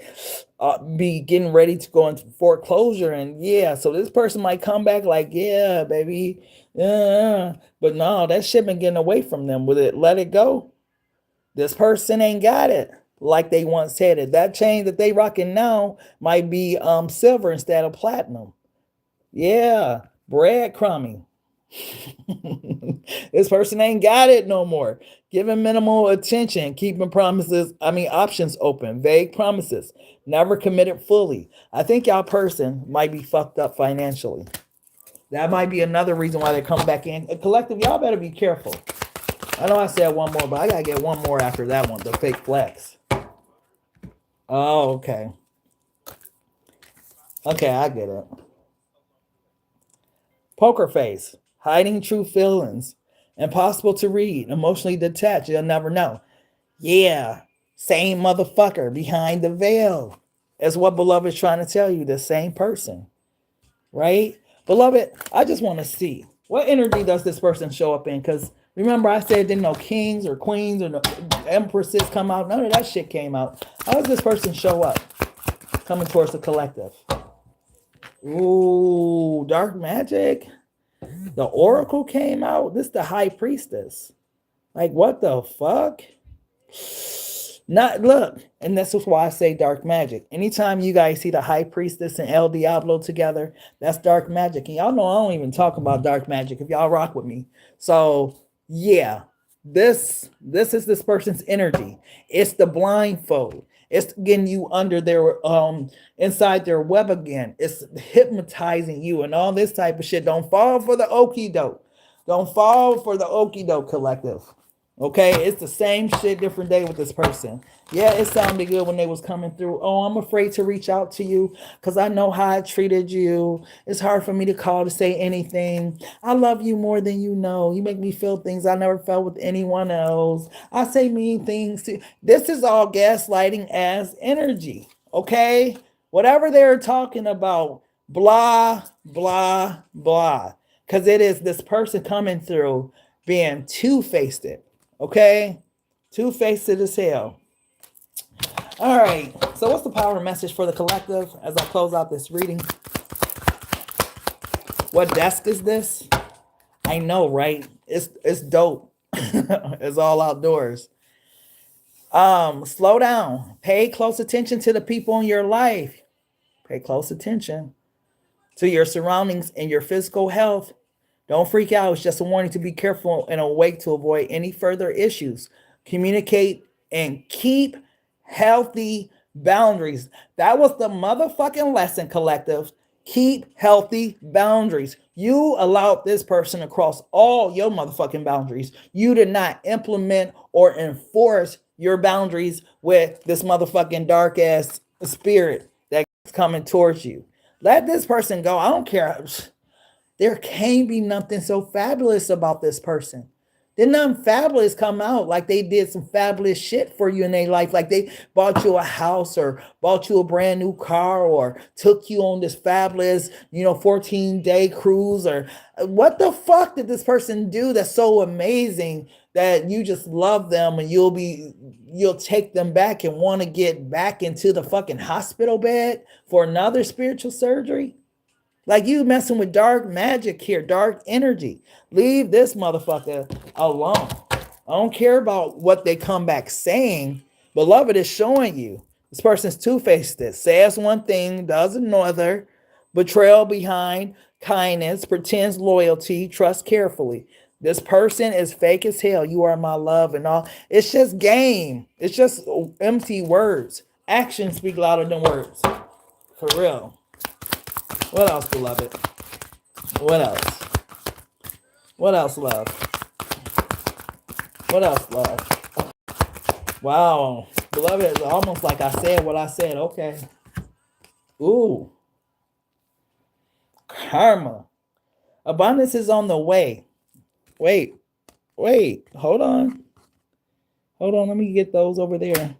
[SPEAKER 1] be getting ready to go into foreclosure. And yeah, so this person might come back like, yeah, baby. But no, that shit been getting away from them. Will it let it go? This person ain't got it like they once had it. That chain that they rocking now might be silver instead of platinum. Yeah, breadcrumbing. This person ain't got it no more. Giving minimal attention, keeping options open, vague promises, never committed fully. I think y'all person might be fucked up financially. That might be another reason why they come back in. Collective, y'all better be careful. I know I said one more, but I gotta get one more after that one, the fake flex. Oh, okay. Okay, I get it. Poker face, hiding true feelings, impossible to read, emotionally detached, you'll never know. Yeah, same motherfucker behind the veil. That's what beloved is trying to tell you, the same person, right? Beloved, I just want to see, what energy does this person show up in? Because remember I said didn't no kings or queens or no empresses come out. None of that shit came out. How does this person show up? Coming towards the collective. Ooh, dark magic. The oracle came out. This is the high priestess. Like, what the fuck? Not look, and this is why I say dark magic. Anytime you guys see the high priestess and El Diablo together, that's dark magic. And y'all know I don't even talk about dark magic if y'all rock with me. So yeah, this is this person's energy. It's the blindfold. It's getting you under their inside their web again. It's hypnotizing you and all this type of shit. Don't fall for the okie doke. Don't fall for the okie doke, collective. Okay, it's the same shit, different day with this person. Yeah, it sounded good when they was coming through. Oh, I'm afraid to reach out to you because I know how I treated you. It's hard for me to call to say anything. I love you more than you know. You make me feel things I never felt with anyone else. I say mean things too. This is all gaslighting as energy. Okay, whatever they're talking about, blah, blah, blah. Because it is this person coming through being two-faced. Okay, two-faced as hell. All right, so what's the power message for the collective as I close out this reading? What desk is this? I know, right? It's dope. It's all outdoors. Slow down. Pay close attention to the people in your life. Pay close attention to your surroundings and your physical health. Don't freak out. It's just a warning to be careful and awake to avoid any further issues. Communicate and keep healthy Boundaries. That was the motherfucking lesson, collective. Keep healthy boundaries. You allowed this person to cross all your motherfucking boundaries. You did not implement or enforce your boundaries with this motherfucking dark ass spirit that's coming towards you. Let this person go. I don't care. There can't be nothing so fabulous about this person. Did nothing fabulous come out like they did some fabulous shit for you in their life? Like they bought you a house or bought you a brand new car or took you on this fabulous, 14-day cruise, or what the fuck did this person do that's so amazing that you just love them and you'll take them back and want to get back into the fucking hospital bed for another spiritual surgery? Like, you messing with dark magic here, dark energy. Leave this motherfucker alone. I don't care about what they come back saying. Beloved is showing you. This person's two-faced. Says one thing, does another. Betrayal behind, kindness, pretends loyalty, trust carefully. This person is fake as hell. You are my love and all. It's just game. It's just empty words. Actions speak louder than words. For real. What else, beloved? What else? What else, love? What else, love? Wow. Beloved, it's almost like I said what I said. Okay. Ooh. Karma. Abundance is on the way. Wait. Hold on. Let me get those over there.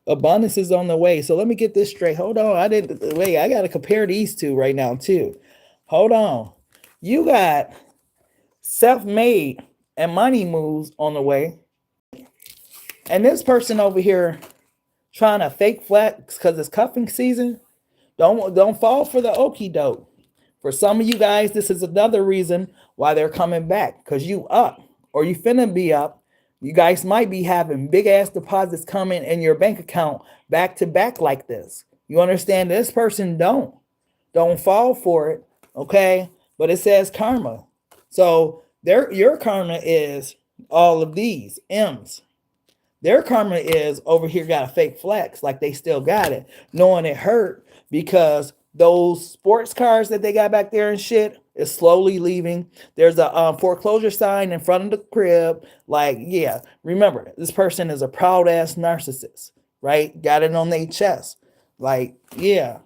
[SPEAKER 1] Abundance is on the way. So let me get this straight. Hold on. I got to compare these two right now too. Hold on. You got self-made and money moves on the way. And this person over here trying to fake flex because it's cuffing season. Don't fall for the okie doke. For some of you guys, this is another reason why they're coming back, because you up or you finna be up. You guys might be having big ass deposits coming in your bank account back to back like this. You understand? This person don't fall for it. Okay. But it says karma. So your karma is all of these M's. Their karma is over here got a fake flex, like they still got it, knowing it hurt because those sports cars that they got back there and shit is slowly leaving. There's a foreclosure sign in front of the crib. Like, yeah, remember, this person is a proud ass narcissist, right? Got it on their chest. Like, yeah,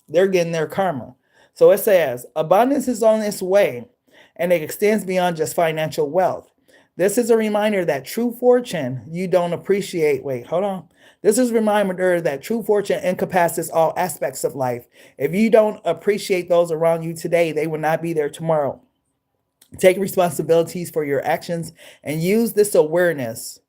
[SPEAKER 1] they're getting their karma. So it says, abundance is on its way, and it extends beyond just financial wealth. This is a reminder that true fortune you don't appreciate. Wait, hold on. This is a reminder that true fortune encompasses all aspects of life. If you don't appreciate those around you today, they will not be there tomorrow. Take responsibilities for your actions and use this awareness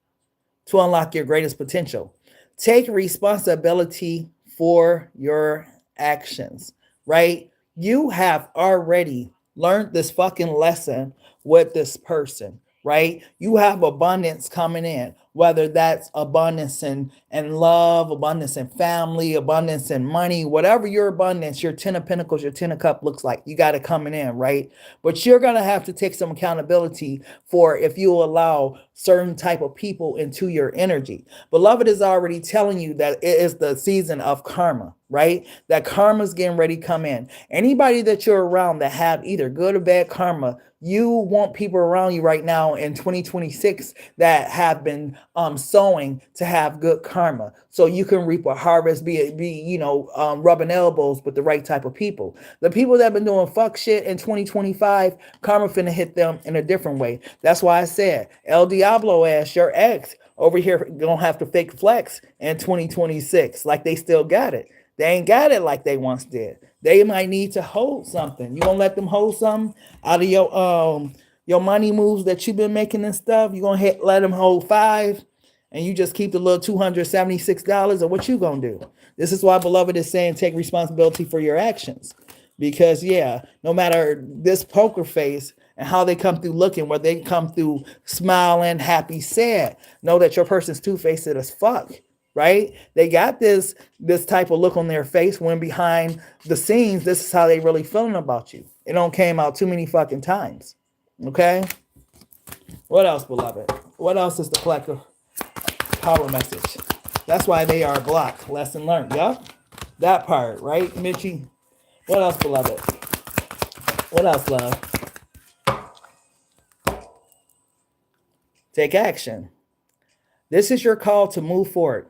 [SPEAKER 1] to unlock your greatest potential. Take responsibility for your actions, right? You have already learned this fucking lesson with this person, right? You have abundance coming in, whether that's abundance in love, abundance in family, abundance in money, whatever your abundance, your 10 of pentacles, your 10 of cup looks like, you got it coming in, right? But you're going to have to take some accountability for if you allow certain type of people into your energy. Beloved is already telling you that it is the season of karma, right? That karma's getting ready to come in. Anybody that you're around that have either good or bad karma, you want people around you right now in 2026 that have been sowing to have good karma, so you can reap a harvest, rubbing elbows with the right type of people. The people that have been doing fuck shit in 2025, karma finna hit them in a different way. That's why I said, El Diablo ass, your ex over here gonna have to fake flex in 2026 like they still got it. They ain't got it like they once did. They might need to hold something. You gonna let them hold something out of your money moves that you've been making and stuff? You gonna let them hold 5 and you just keep the little $276, or what you gonna do? This is why Beloved is saying take responsibility for your actions. Because yeah, no matter this poker face and how they come through looking, where they come through smiling, happy, sad, know that your person's two-faced as fuck. Right? They got this type of look on their face when behind the scenes, this is how they really feeling about you. It don't came out too many fucking times. Okay? What else, beloved? What else is the collective power message? That's why they are blocked. Lesson learned. Yup. That part, right, Mitchie? What else, beloved? What else, love? Take action. This is your call to move forward,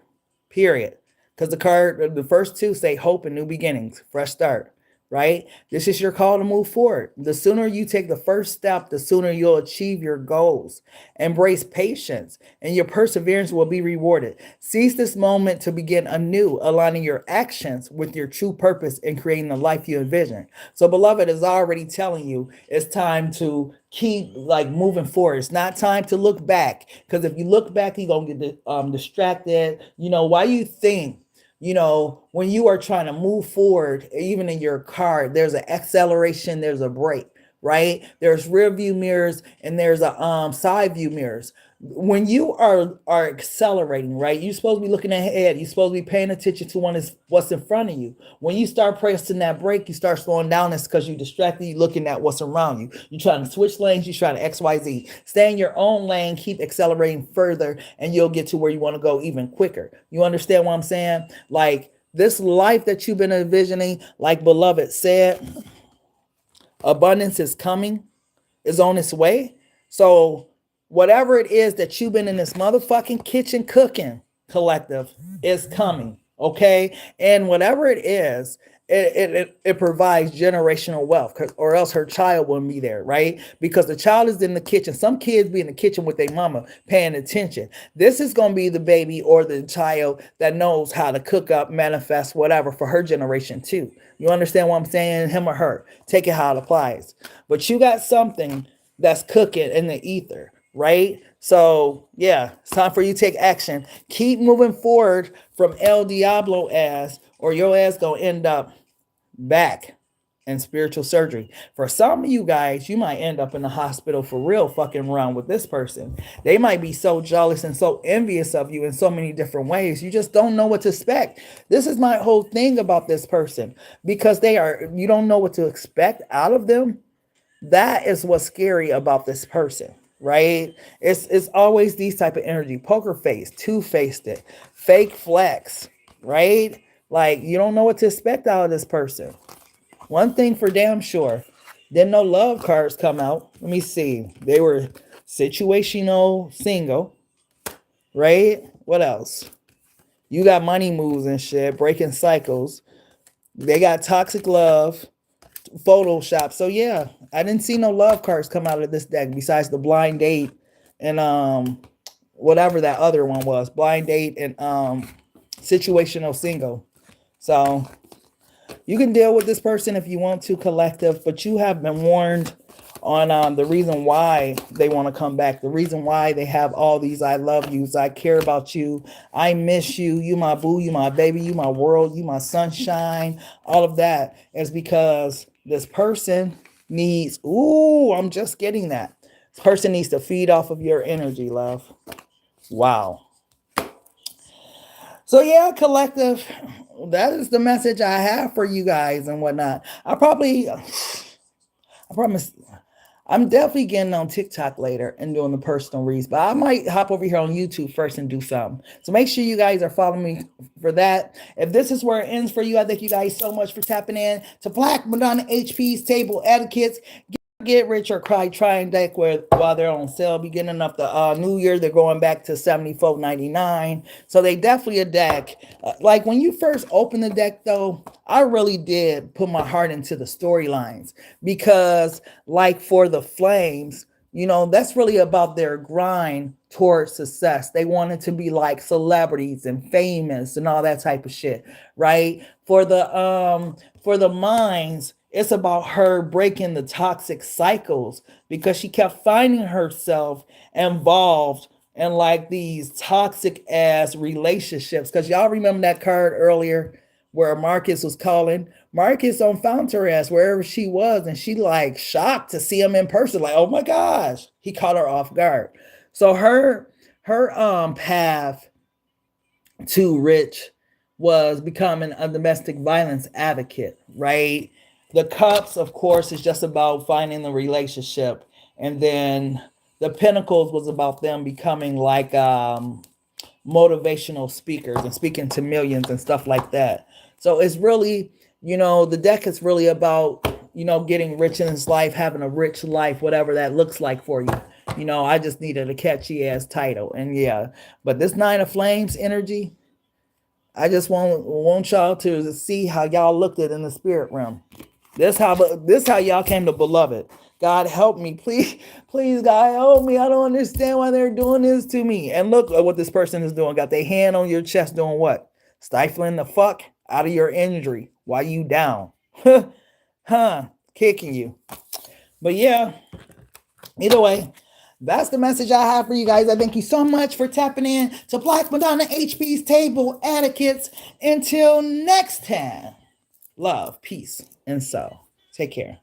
[SPEAKER 1] period. Because the first two say hope and new beginnings, fresh start, right? This is your call to move forward. The sooner you take the first step, the sooner you'll achieve your goals. Embrace patience, and your perseverance will be rewarded. Seize this moment to begin anew, aligning your actions with your true purpose and creating the life you envision. So, beloved is already telling you it's time to keep like moving forward. It's not time to look back, because if you look back, you're gonna get distracted. Why you think when you are trying to move forward, even in your car, there's an acceleration, there's a brake, right? There's rear view mirrors and there's a side view mirrors. When you are accelerating, right, you're supposed to be looking ahead. You're supposed to be paying attention to what's in front of you. When you start pressing that brake, you start slowing down. It's because you're distracted. You're looking at what's around you. You're trying to switch lanes. You're trying to XYZ. Stay in your own lane. Keep accelerating further, and you'll get to where you want to go even quicker. You understand what I'm saying? Like this life that you've been envisioning, like Beloved said, abundance is coming, is on its way. So whatever it is that you've been in this motherfucking kitchen cooking, collective, is coming, okay? And whatever it is, it provides generational wealth, or else her child wouldn't be there, right? Because the child is in the kitchen. Some kids be in the kitchen with their mama paying attention. This is going to be the baby or the child that knows how to cook up, manifest, whatever, for her generation too. You understand what I'm saying? Him or her. Take it how it applies. But you got something that's cooking in the ether, right? So yeah, it's time for you to take action. Keep moving forward from El Diablo ass, or your ass gonna end up back in spiritual surgery. For some of you guys, you might end up in the hospital for real, fucking around with this person. They might be so jealous and so envious of you in so many different ways. You just don't know what to expect. This is my whole thing about this person, because you don't know what to expect out of them. That is what's scary about this person, right? It's always these type of energy. Poker face, two-faced it, fake flex, right? Like you don't know what to expect out of this person. One thing for damn sure, then no love cards come out. Let me see. They were situational single, right? What else? You got money moves and shit, breaking cycles. They got toxic love, Photoshop. So yeah, I didn't see no love cards come out of this deck besides the blind date and whatever that other one was. Blind date and situational single. So you can deal with this person if you want to, collective, but you have been warned on the reason why they want to come back, the reason why they have all these I love yous, I care about you, I miss you, you my boo, you my baby, you my world, you my sunshine. All of that is because this person needs, I'm just getting that. This person needs to feed off of your energy, love. Wow. So yeah, collective, that is the message I have for you guys and whatnot. I promise, I'm definitely getting on TikTok later and doing the personal reads, but I might hop over here on YouTube first and do something. So make sure you guys are following me for that. If this is where it ends for you, I thank you guys so much for tapping in to Black Madonna HP's Table Etiquettes. Get rich or cry trying deck while they're on sale. Beginning of the new year, they're going back to $74.99. So they definitely a deck. Like when you first open the deck, though, I really did put my heart into the storylines, because like for the Flames, that's really about their grind towards success. They wanted to be like celebrities and famous and all that type of shit, right? For the Minds, it's about her breaking the toxic cycles, because she kept finding herself involved in like these toxic ass relationships. Because y'all remember that card earlier where Marcus was calling. Marcus found her ass wherever she was, and she like shocked to see him in person. Like, oh my gosh, he caught her off guard. So her path to rich was becoming a domestic violence advocate, right? The Cups, of course, is just about finding the relationship. And then the Pentacles was about them becoming like motivational speakers and speaking to millions and stuff like that. So it's really, the deck is really about, getting rich in this life, having a rich life, whatever that looks like for you. I just needed a catchy ass title. And yeah, but this Nine of Flames energy, I just want y'all to see how y'all looked at it in the spirit realm. This how y'all came to beloved. God help me, please, please, God help me. I don't understand why they're doing this to me. And look at what this person is doing. Got their hand on your chest, doing what? Stifling the fuck out of your injury while you down, kicking you. But yeah, either way, that's the message I have for you guys. I thank you so much for tapping in to Black Madonna HP's Table Etiquettes. Until next time, love, peace, and so take care.